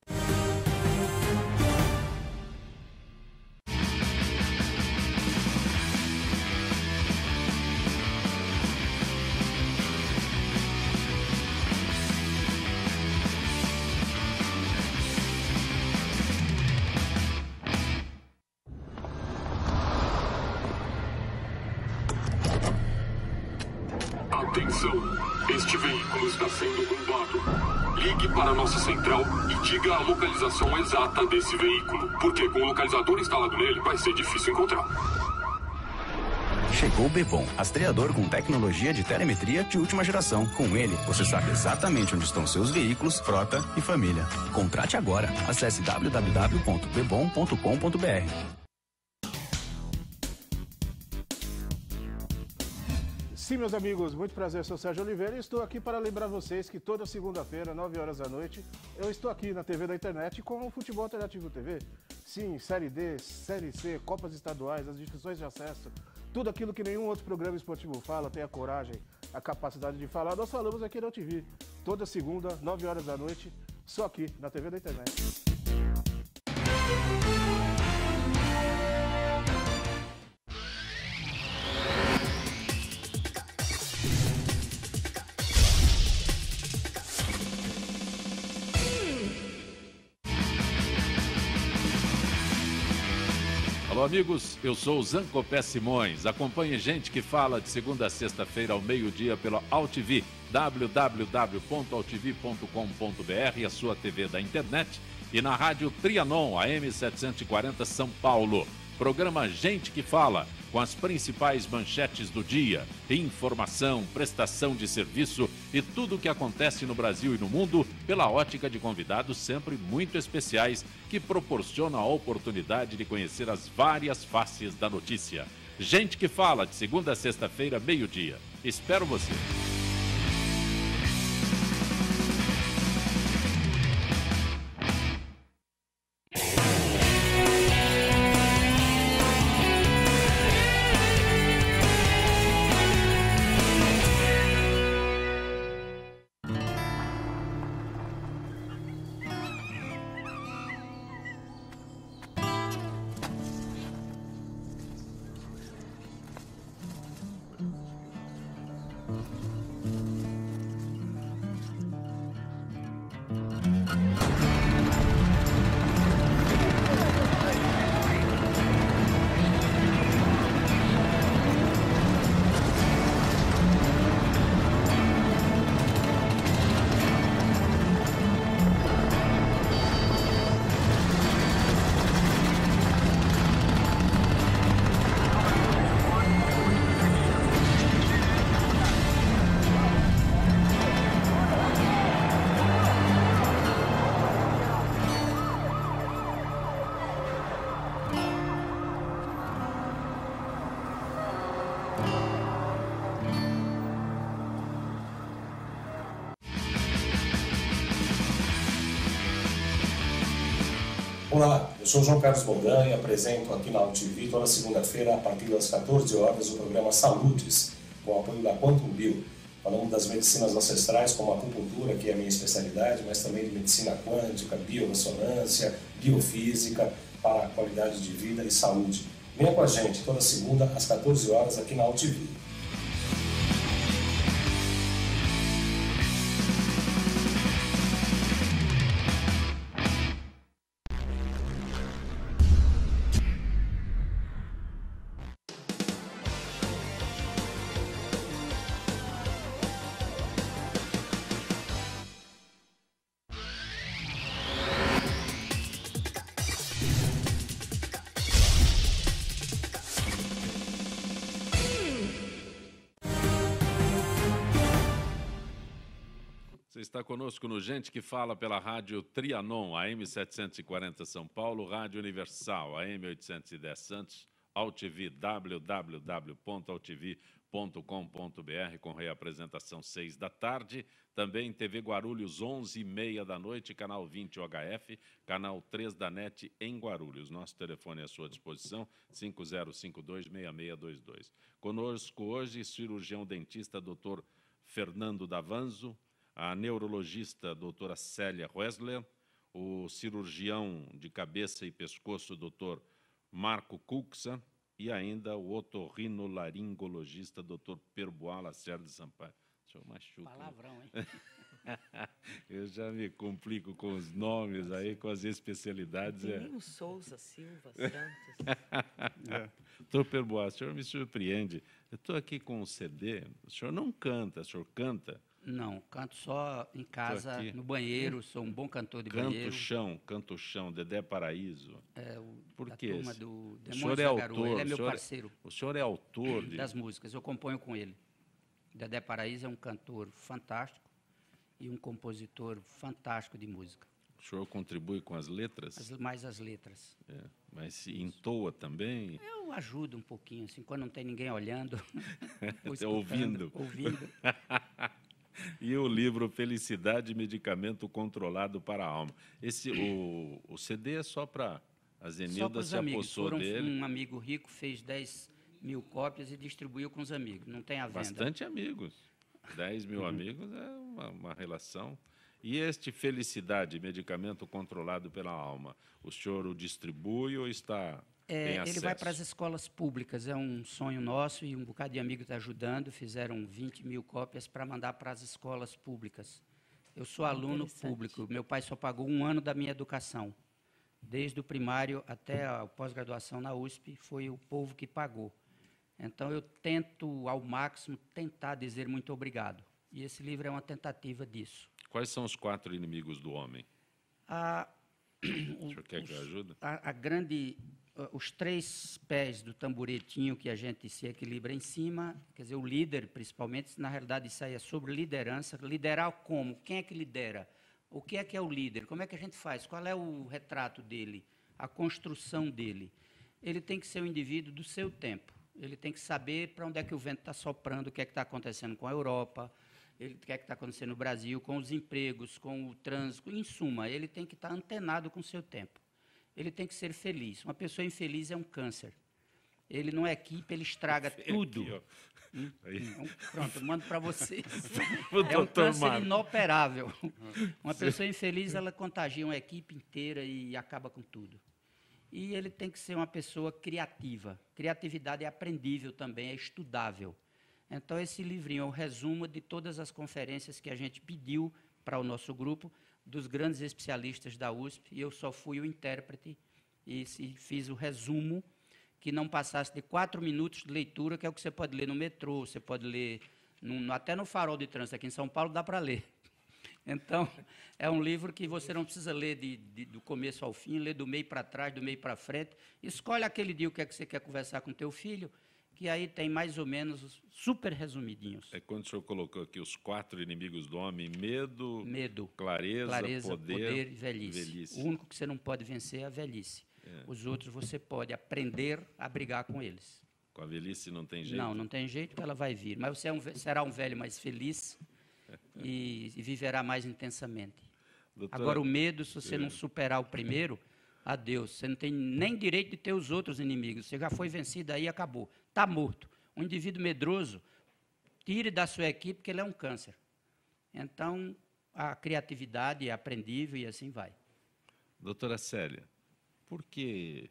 Atenção, este veículo está sendo roubado. Ligue para a nossa central e diga a localização exata desse veículo, porque com o localizador instalado nele vai ser difícil encontrar. Chegou o Bebom, rastreador com tecnologia de telemetria de última geração. Com ele, você sabe exatamente onde estão seus veículos, frota e família. Contrate agora. Acesse www.bebom.com.br. Sim, meus amigos, muito prazer, eu sou Sérgio Oliveira e estou aqui para lembrar vocês que toda segunda-feira, 9 horas da noite, eu estou aqui na TV da internet com o Futebol Alternativo TV. Sim, Série D, Série C, Copas Estaduais, as discussões de acesso, tudo aquilo que nenhum outro programa esportivo fala, tenha coragem, a capacidade de falar, nós falamos aqui na UTV. Toda segunda, 9 horas da noite, só aqui na TV da internet. Alô, amigos, eu sou o Zancopé Simões. Acompanhe Gente que Fala de segunda a sexta-feira ao meio-dia pela AltV, www.altv.com.br, a sua TV da internet, e na rádio Trianon, AM 740 São Paulo. Programa Gente que Fala, com as principais manchetes do dia, informação, prestação de serviço e tudo o que acontece no Brasil e no mundo pela ótica de convidados sempre muito especiais que proporcionam a oportunidade de conhecer as várias faces da notícia. Gente que Fala, de segunda a sexta-feira, meio-dia. Espero você. Olá, eu sou João Carlos Boldan e apresento aqui na UTV toda segunda-feira, a partir das 14 horas, o programa Saludes, com o apoio da Quantum Bio. Falamos das medicinas ancestrais, como a acupuntura, que é a minha especialidade, mas também de medicina quântica, biorressonância, biofísica, para a qualidade de vida e saúde. Venha com a gente toda segunda, às 14 horas, aqui na UTV. Está conosco no Gente que Fala pela rádio Trianon, AM 740 São Paulo, Rádio Universal, AM 810 Santos, AltV, www.altv.com.br, com reapresentação 6 da tarde, também TV Guarulhos, 11h30 da noite, canal 20 UHF, canal 3 da NET em Guarulhos. Nosso telefone é à sua disposição, 5052-6622. Conosco hoje, cirurgião dentista, Dr. Fernando Davanzo, a neurologista doutora Célia Wessler, o cirurgião de cabeça e pescoço doutor Marco Cuxa e ainda o otorrinolaringologista doutor Perbois Lacerda de Sampaio. Deixa eu machucar. Palavrão, hein? Eu já me complico com os nomes aí, com as especialidades. Menino Souza, Silva, Santos. Doutor Perbois, o senhor me surpreende. Eu estou aqui com um CD, o senhor não canta, o senhor canta? Não, canto só em casa, no banheiro, sou um bom cantor de banheiro. Canto Chão, Dedé Paraíso. Por quê? Turma do o senhor é autor, ele é meu parceiro. O senhor é autor das músicas, eu componho com ele. Dedé Paraíso é um cantor fantástico e um compositor fantástico de música. O senhor contribui com as letras? Mais as letras. Mas se entoa também? Eu ajudo um pouquinho, assim, quando não tem ninguém olhando. Ouvindo. E o livro Felicidade, Medicamento Controlado para a Alma. O CD é só para a Zenilda se apossou dele. Um amigo rico fez 10 mil cópias e distribuiu com os amigos. Não tem a venda. Bastante amigos. 10 mil amigos é uma relação. E este Felicidade, medicamento controlado pela alma, o senhor o distribui ou está em acesso? Ele vai para as escolas públicas, é um sonho nosso e um bocado de amigo está ajudando, fizeram 20 mil cópias para mandar para as escolas públicas. Eu sou aluno público, meu pai só pagou 1 ano da minha educação. Desde o primário até a pós-graduação na USP, foi o povo que pagou. Então, eu tento, ao máximo, tentar dizer muito obrigado. E esse livro é uma tentativa disso. Quais são os 4 inimigos do homem? O senhor quer que eu ajude? Os 3 pés do tamboretinho que a gente se equilibra em cima, quer dizer, o líder, principalmente, na realidade, isso aí é sobre liderança. Liderar como? Quem é que lidera? O que é o líder? Como é que a gente faz? Qual é o retrato dele? A construção dele? Ele tem que ser um indivíduo do seu tempo. Ele tem que saber para onde é que o vento está soprando, o que é que está acontecendo com a Europa, o que é que está acontecendo no Brasil, com os empregos, com o trânsito. Em suma, ele tem que estar antenado com o seu tempo. Ele tem que ser feliz. Uma pessoa infeliz é um câncer. Ele não é equipe, ele estraga tudo. Pronto, eu mando para vocês. É um câncer inoperável. Uma pessoa infeliz, ela contagia uma equipe inteira e acaba com tudo. E ele tem que ser uma pessoa criativa. Criatividade é aprendível também, é estudável. Então, esse livrinho é um resumo de todas as conferências que a gente pediu para o nosso grupo, dos grandes especialistas da USP, e eu só fui o intérprete e fiz o resumo, que não passasse de 4 minutos de leitura, que é o que você pode ler no metrô, você pode ler até no farol de trânsito, aqui em São Paulo dá para ler. Então, é um livro que você não precisa ler do começo ao fim, ler do meio para trás, do meio para frente. Escolhe aquele dia o que é que você quer conversar com teu filho, que aí tem mais ou menos super resumidinhos. É quando o senhor colocou aqui os 4 inimigos do homem: medo, clareza, poder e velhice. O único que você não pode vencer é a velhice. Os outros você pode aprender a brigar com eles. Com a velhice não tem jeito? Não tem jeito, porque ela vai vir. Mas você será um velho mais feliz e viverá mais intensamente. Doutora, agora, o medo, se você não superar o primeiro, adeus. Você não tem nem direito de ter os outros inimigos. Você já foi vencido aí e acabou. Está morto. Um indivíduo medroso, tire da sua equipe, porque ele é um câncer. Então, a criatividade é aprendível e assim vai. Doutora Célia, por que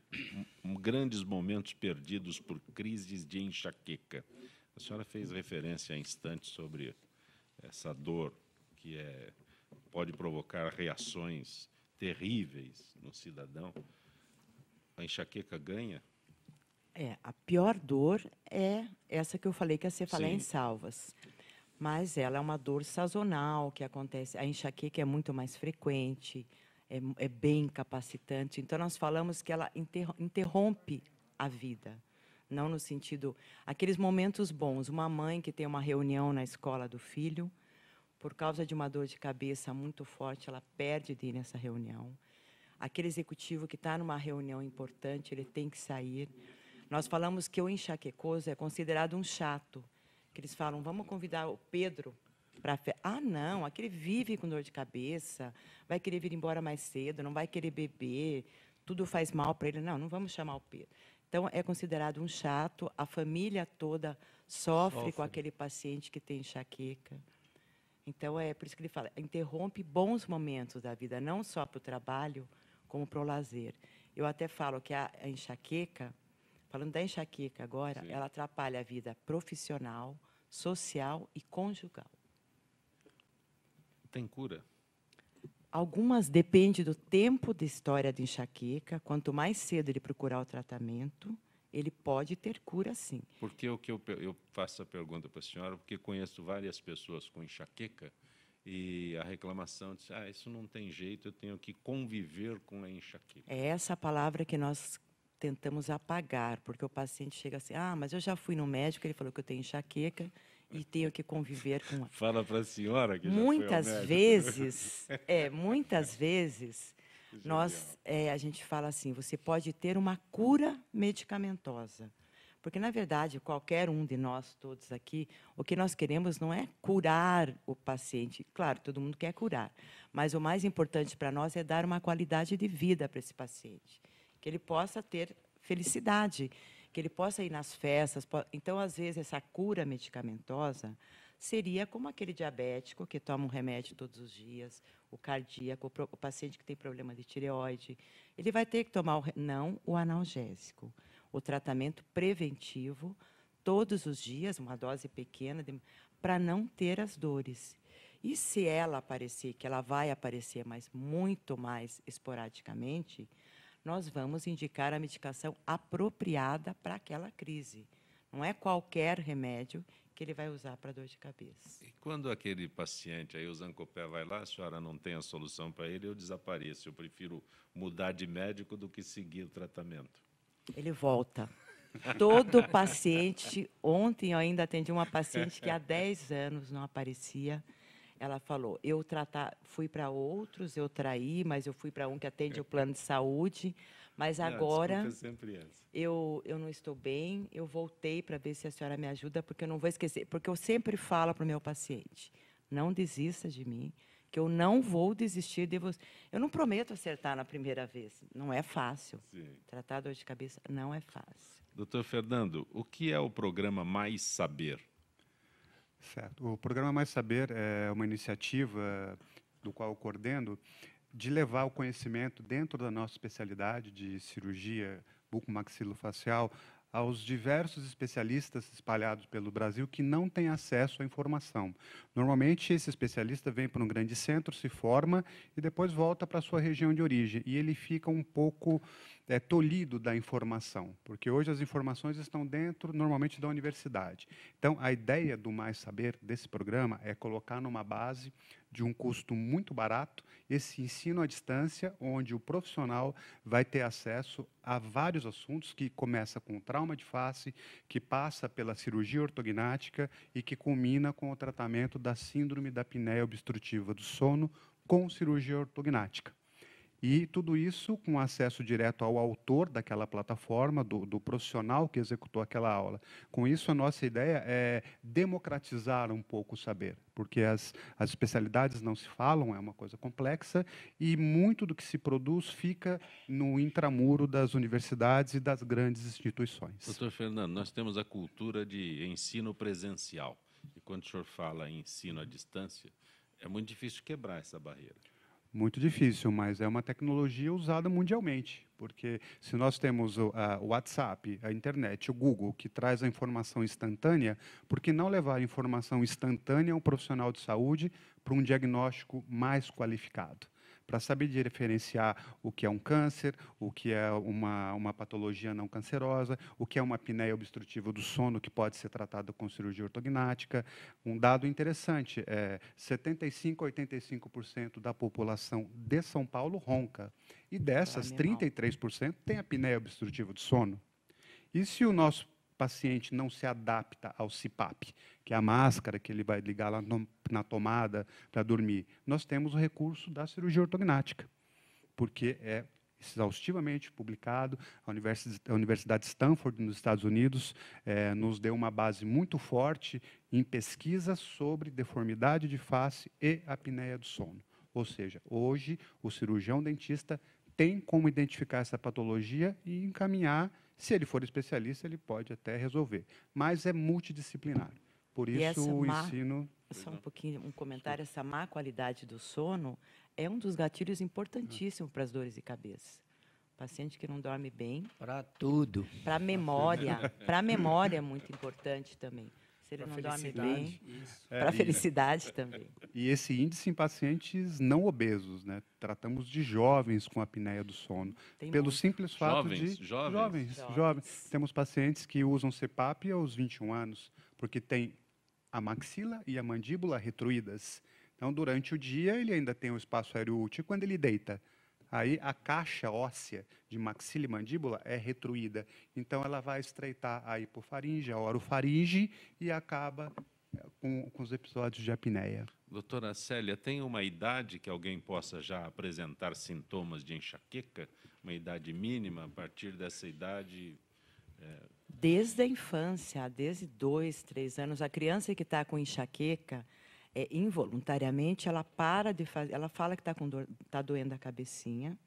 grandes momentos perdidos por crises de enxaqueca? A senhora fez referência há instantes sobre essa dor que pode provocar reações terríveis no cidadão. A enxaqueca ganha? A pior dor é essa que eu falei, que é a cefaleia em salvas. Mas ela é uma dor sazonal que acontece. A enxaqueca é muito mais frequente, é bem incapacitante. Então, nós falamos que ela interrompe a vida. Não no sentido... Aqueles momentos bons. Uma mãe que tem uma reunião na escola do filho, por causa de uma dor de cabeça muito forte, ela perde de ir nessa reunião. Aquele executivo que está numa reunião importante, ele tem que sair. Nós falamos que o enxaquecoso é considerado um chato. Que eles falam, vamos convidar o Pedro para a festa. Ah, não, aquele vive com dor de cabeça, vai querer vir embora mais cedo, não vai querer beber, tudo faz mal para ele. Não vamos chamar o Pedro. Então, é considerado um chato, a família toda sofre com aquele paciente que tem enxaqueca. Então, é por isso que ele fala, interrompe bons momentos da vida, não só para o trabalho, como para o lazer. Eu até falo que a enxaqueca, falando da enxaqueca agora, ela atrapalha a vida profissional, social e conjugal. Tem cura? Algumas depende do tempo de história de enxaqueca. Quanto mais cedo ele procurar o tratamento, ele pode ter cura, sim. Porque eu faço a pergunta para a senhora, porque conheço várias pessoas com enxaqueca e a reclamação diz, isso não tem jeito, eu tenho que conviver com a enxaqueca. É essa palavra que nós tentamos apagar, porque o paciente chega assim, mas eu já fui no médico, ele falou que eu tenho enxaqueca e tenho que conviver com... Fala para a senhora que muitas já foi ao vezes, muitas vezes, a gente fala assim, você pode ter uma cura medicamentosa. Porque, na verdade, qualquer um de nós, todos aqui, o que nós queremos não é curar o paciente. Claro, todo mundo quer curar. Mas o mais importante para nós é dar uma qualidade de vida para esse paciente. Que ele possa ter felicidade, que ele possa ir nas festas. Então, às vezes, essa cura medicamentosa seria como aquele diabético que toma um remédio todos os dias, o cardíaco, o paciente que tem problema de tireoide. Ele vai ter que tomar, não o analgésico, o tratamento preventivo, todos os dias, uma dose pequena, para não ter as dores. E se ela aparecer, que ela vai aparecer, mas muito mais esporadicamente, nós vamos indicar a medicação apropriada para aquela crise. Não é qualquer remédio que ele vai usar para dor de cabeça. E quando aquele paciente, aí o Zancopé vai lá, a senhora não tem a solução para ele, eu desapareço. Eu prefiro mudar de médico do que seguir o tratamento. Ele volta. Todo paciente, ontem eu ainda atendi uma paciente que há 10 anos não aparecia. Ela falou, fui para outros, eu traí, mas eu fui para um que atende o plano de saúde, mas agora eu não estou bem, eu voltei para ver se a senhora me ajuda, porque eu não vou esquecer, porque eu sempre falo para o meu paciente, não desista de mim, que eu não vou desistir de você. Eu não prometo acertar na primeira vez, não é fácil. Sim. Tratar dor de cabeça não é fácil. Doutor Fernando, o que é o programa Mais Saber? Certo. O programa Mais Saber é uma iniciativa do qual eu coordeno de levar o conhecimento dentro da nossa especialidade de cirurgia bucomaxilofacial aos diversos especialistas espalhados pelo Brasil que não têm acesso à informação. Normalmente, esse especialista vem para um grande centro, se forma e depois volta para a sua região de origem. E ele fica um pouco tolhido da informação, porque hoje as informações estão dentro, normalmente, da universidade. Então, a ideia do Mais Saber, desse programa, é colocar numa base de um custo muito barato esse ensino à distância, onde o profissional vai ter acesso a vários assuntos, que começa com o trauma de face, que passa pela cirurgia ortognática e que culmina com o tratamento da síndrome da apneia obstrutiva do sono com cirurgia ortognática. E tudo isso com acesso direto ao autor daquela plataforma, do profissional que executou aquela aula. Com isso, a nossa ideia é democratizar um pouco o saber, porque as especialidades não se falam, é uma coisa complexa, e muito do que se produz fica no intramuro das universidades e das grandes instituições. Doutor Fernando, nós temos a cultura de ensino presencial. E quando o senhor fala em ensino à distância, é muito difícil quebrar essa barreira. Muito difícil, mas é uma tecnologia usada mundialmente, porque se nós temos o WhatsApp, a internet, o Google, que traz a informação instantânea, por que não levar a informação instantânea a um profissional de saúde para um diagnóstico mais qualificado? Para saber diferenciar o que é um câncer, o que é uma patologia não cancerosa, o que é uma apneia obstrutiva do sono, que pode ser tratada com cirurgia ortognática. Um dado interessante, 75% a 85% da população de São Paulo ronca, e dessas, 33% tem apneia obstrutiva do sono. E se o nosso paciente não se adapta ao CPAP, que é a máscara que ele vai ligar lá na tomada para dormir, nós temos o recurso da cirurgia ortognática, porque é exaustivamente publicado. A Universidade de Stanford, nos Estados Unidos, nos deu uma base muito forte em pesquisa sobre deformidade de face e apneia do sono. Ou seja, hoje, o cirurgião dentista tem como identificar essa patologia e encaminhar. Se ele for especialista, ele pode até resolver. Mas é multidisciplinar. Por isso, o ensino... Só um comentário. Essa má qualidade do sono é um dos gatilhos importantíssimos para as dores de cabeça. O paciente que não dorme bem... Para tudo. Para a memória. Para a memória é muito importante também. Se ele não dorme bem, para a felicidade também. E esse índice em pacientes não obesos, né? Tratamos de jovens com apneia do sono. Pelo simples fato de... Jovens. Temos pacientes que usam CPAP aos 21 anos, porque tem a maxila e a mandíbula retruídas. Então, durante o dia, ele ainda tem o espaço aéreo útil. Quando ele deita, aí a caixa óssea de maxila e mandíbula é retruída. Então, ela vai estreitar a hipofaringe, a orofaringe, e acaba com os episódios de apneia. Doutora Célia, tem uma idade que alguém possa já apresentar sintomas de enxaqueca? Uma idade mínima? A partir dessa idade... Desde a infância, desde 2, 3 anos, a criança que está com enxaqueca, involuntariamente, ela para de fazer, ela fala que está doendo a cabecinha.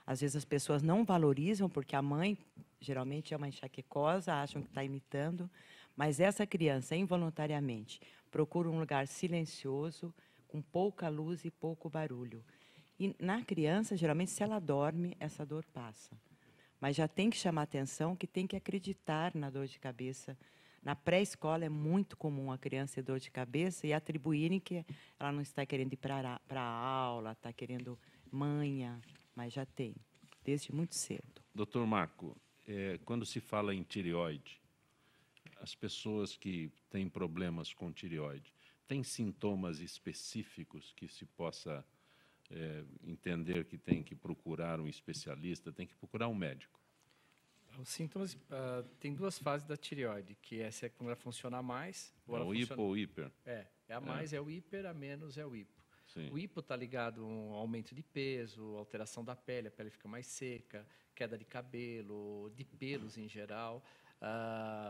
Às vezes as pessoas não valorizam, porque a mãe, geralmente, é uma enxaquecosa, acham que está imitando, mas essa criança, involuntariamente, Procura um lugar silencioso, com pouca luz e pouco barulho. E na criança, geralmente, se ela dorme, essa dor passa. Mas já tem que chamar atenção, que tem que acreditar na dor de cabeça. Na pré-escola é muito comum a criança ter dor de cabeça e atribuírem que ela não está querendo ir para a aula, está querendo manha, mas já tem, desde muito cedo. Doutor Marco, quando se fala em tireoide, as pessoas que têm problemas com tireoide, têm sintomas específicos que se possa entender que tem que procurar um especialista, tem que procurar um médico? Os sintomas, tem duas fases da tireoide, que essa é quando ela funciona mais. O hipo ou hiper? É a mais é o hiper, a menos é o hipo. Sim. O hipo está ligado a um aumento de peso, alteração da pele, a pele fica mais seca, queda de cabelo, de pelos em geral,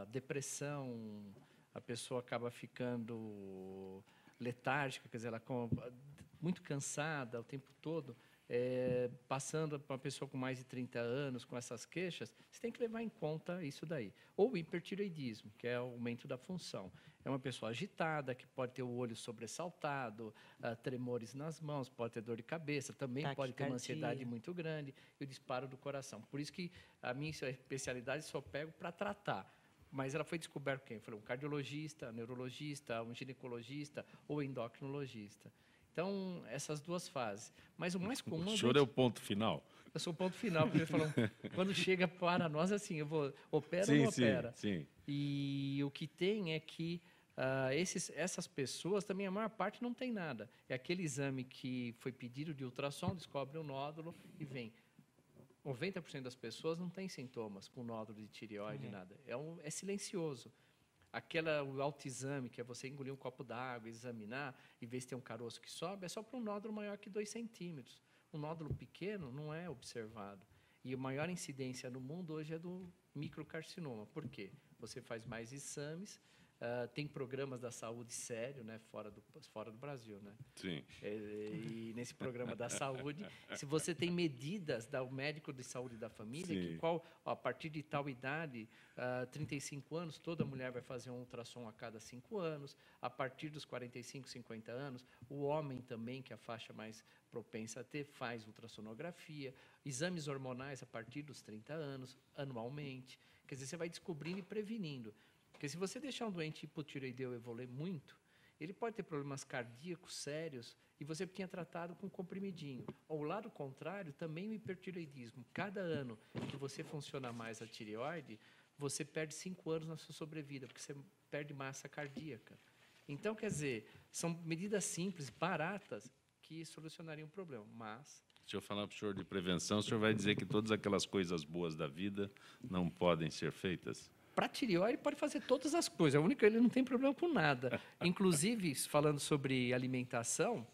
depressão, a pessoa acaba ficando letárgica, quer dizer, ela muito cansada o tempo todo. Passando para uma pessoa com mais de 30 anos, com essas queixas, você tem que levar em conta isso daí. Ou o hipertireoidismo, que é o aumento da função. É uma pessoa agitada, que pode ter o olho sobressaltado, tremores nas mãos, pode ter dor de cabeça, também pode ter uma ansiedade muito grande e o disparo do coração. Por isso que a minha especialidade só pego para tratar. Mas ela foi descoberta quem? Foi um cardiologista, neurologista, um ginecologista ou endocrinologista. Então, essas duas fases. Mas o mais comum... O senhor é o ponto final? Eu sou o ponto final, porque falam, quando chega para nós, assim, eu vou, opera ou não opera? Sim. E o que tem é que essas pessoas, também a maior parte não tem nada. É aquele exame que foi pedido de ultrassom, descobre um nódulo e vem. 90% das pessoas não têm sintomas com nódulo de tireoide, nada. É silencioso. O autoexame, que é você engolir um copo d'água, examinar e ver se tem um caroço que sobe, é só para um nódulo maior que 2 centímetros. Um nódulo pequeno não é observado. E a maior incidência no mundo hoje é do microcarcinoma. Por quê? Você faz mais exames, tem programas da saúde sério, né, fora do Brasil, né? Sim. E nesse programa da saúde, se você tem medidas do médico de saúde da família, que a partir de tal idade, 35 anos, toda mulher vai fazer um ultrassom a cada 5 anos. A partir dos 45, 50 anos, o homem também, que é a faixa mais propensa a ter, faz ultrassonografia. Exames hormonais a partir dos 30 anos, anualmente. Quer dizer, você vai descobrindo e prevenindo. Porque se você deixar um doente hipotireoideu evoluir muito, ele pode ter problemas cardíacos sérios e você tinha tratado com comprimidinho. Ao lado contrário, também o hipertireoidismo. Cada ano que você funciona mais a tireoide, você perde 5 anos na sua sobrevida, porque você perde massa cardíaca. Então, quer dizer, são medidas simples, baratas, que solucionariam o problema, mas... Se eu falar para o senhor de prevenção, o senhor vai dizer que todas aquelas coisas boas da vida não podem ser feitas? Para tireoide, pode fazer todas as coisas. A única, ele não tem problema com nada. Inclusive, falando sobre alimentação,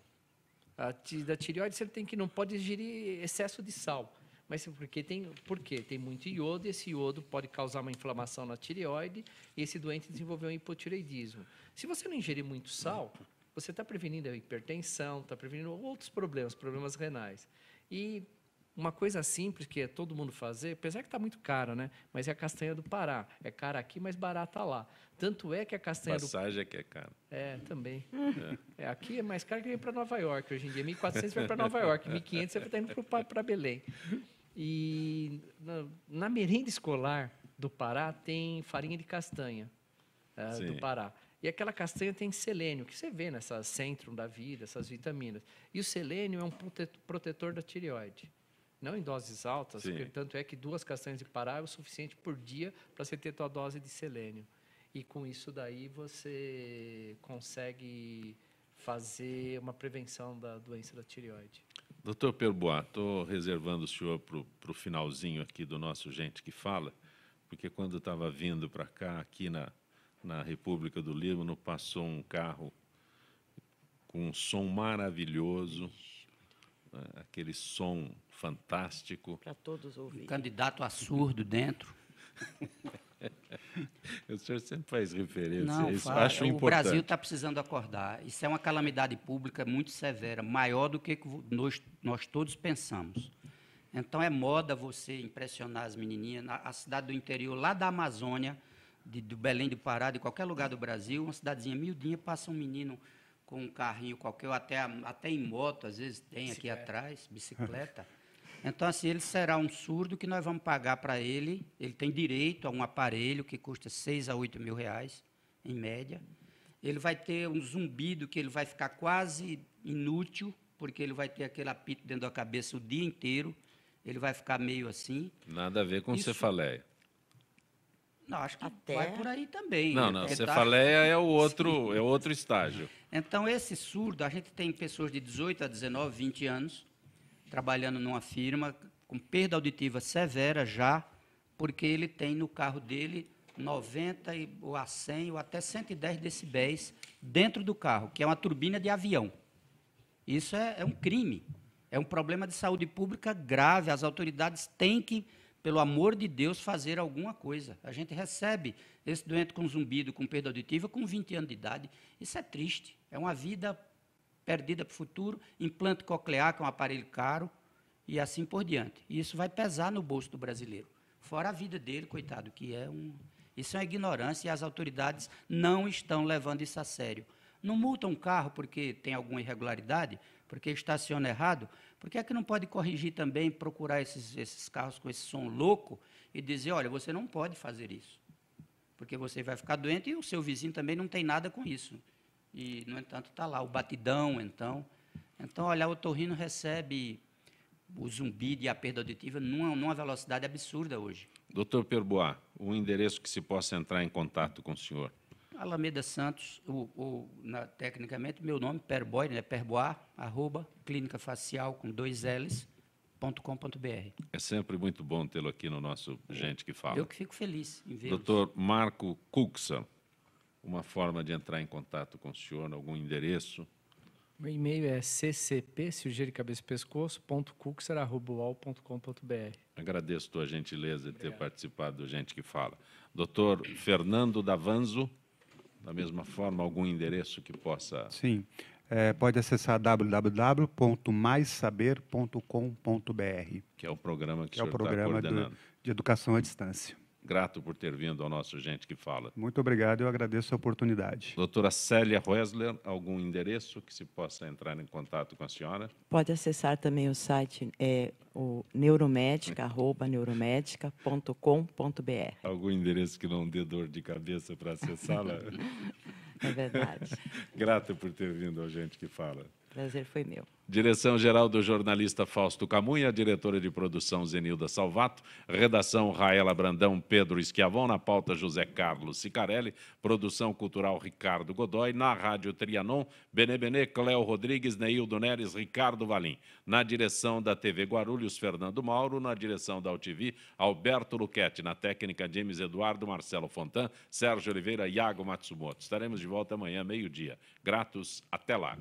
da tireoide você não pode ingerir excesso de sal. Mas por quê? Tem muito iodo, e esse iodo pode causar uma inflamação na tireoide, e esse doente desenvolveu um hipotireoidismo. Se você não ingerir muito sal, você está prevenindo a hipertensão, está prevenindo outros problemas renais. E uma coisa simples que é todo mundo fazer, apesar que está muito cara, né? Mas é a castanha do Pará. É cara aqui, mas barata lá. Tanto é que a castanha Passagem é que é cara. Também. Aqui é mais caro que ir para Nova York. Hoje em dia, 1.400 você vai para Nova York, 1.500 você está indo para Belém. E na merenda escolar do Pará tem farinha de castanha do Pará. E aquela castanha tem selênio, que você vê nessa centro da vida, essas vitaminas. E o selênio é um protetor da tireoide. Não em doses altas, porque, tanto é que 2 castanhas de Pará é o suficiente por dia para você ter sua dose de selênio. E com isso daí você consegue fazer uma prevenção da doença da tireoide. Doutor Perbois, estou reservando o senhor para o finalzinho aqui do nosso Gente que Fala, porque quando estava vindo para cá, aqui na República do Líbano, passou um carro com um som maravilhoso, aquele som fantástico. Para todos ouvirem. Um candidato a surdo dentro. O senhor sempre faz referência Não, a isso. faz. Acho o importante. Brasil está precisando acordar. Isso é uma calamidade pública muito severa, maior do que nós todos pensamos. Então, é moda você impressionar as menininhas. A cidade do interior, lá da Amazônia, do Belém do Pará, de qualquer lugar do Brasil, uma cidadezinha miudinha, passa um menino com um carrinho qualquer, ou até em moto, às vezes tem aqui atrás, bicicleta. Então, assim, ele será um surdo que nós vamos pagar para ele. Ele tem direito a um aparelho que custa 6 a 8 mil reais, em média. Ele vai ter um zumbido que ele vai ficar quase inútil, porque ele vai ter aquele apito dentro da cabeça o dia inteiro. Ele vai ficar meio assim. Nada a ver com cefaleia. Não, acho que vai por aí também. Não, cefaleia é o outro estágio. Então, esse surdo, a gente tem pessoas de 18 a 19, 20 anos, trabalhando numa firma com perda auditiva severa já, porque ele tem no carro dele 90 ou a 100 ou até 110 decibéis dentro do carro, que é uma turbina de avião. Isso é um crime, é um problema de saúde pública grave. As autoridades têm que, pelo amor de Deus, fazer alguma coisa. A gente recebe esse doente com zumbido, com perda auditiva, com 20 anos de idade. Isso é triste, é uma vida perdida para o futuro, implante coclear, que é um aparelho caro, e assim por diante. E isso vai pesar no bolso do brasileiro. Fora a vida dele, coitado, que isso é uma ignorância, e as autoridades não estão levando isso a sério. Não multam um carro porque tem alguma irregularidade, porque estaciona errado. Por que é que não pode corrigir também, procurar esses carros com esse som louco e dizer, olha, você não pode fazer isso, porque você vai ficar doente e o seu vizinho também não tem nada com isso. E, no entanto, está lá o batidão, então. Então, olha, o otorrino recebe o zumbido e a perda auditiva numa velocidade absurda hoje. Dr. Perbois, o endereço que se possa entrar em contato com o senhor? Alameda Santos, tecnicamente, meu nome, Perbois, né, Perbois, @clínicafacial, com 2 Ls.com.br. É sempre muito bom tê-lo aqui no nosso Gente que Fala. Eu que fico feliz em vê-lo. Dr. Marco Cuxa, uma forma de entrar em contato com o senhor, algum endereço? O e-mail é ccp, cirurgia de cabeça e pescoço, .cuxer@uol.com.br. Agradeço a tua gentileza de ter participado do Gente que Fala. Dr. Fernando Davanzo, da mesma forma, algum endereço que possa... Sim, pode acessar www.maissaber.com.br. Que é o programa que o senhor está coordenando. Que é o programa de educação à distância. Grato por ter vindo ao nosso Gente que Fala. Muito obrigado, eu agradeço a oportunidade. Doutora Célia Wessler, algum endereço que se possa entrar em contato com a senhora? Pode acessar também o site, o neuromedica.com.br. Algum endereço que não dê dor de cabeça para acessá-la? É verdade. Grato por ter vindo ao Gente que Fala. Prazer foi meu. Direção-geral do jornalista Fausto Camunha, diretora de produção Zenilda Salvato, redação Raela Brandão, Pedro Schiavon, na pauta José Carlos Sicarelli, produção cultural Ricardo Godoy, na Rádio Trianon, Benê, Cléo Rodrigues, Neildo Neres, Ricardo Valim, na direção da TV Guarulhos, Fernando Mauro, na direção da UTV, Alberto Luquete, na técnica James Eduardo, Marcelo Fontan, Sérgio Oliveira, Iago Matsumoto. Estaremos de volta amanhã, meio-dia. Gratos, até lá.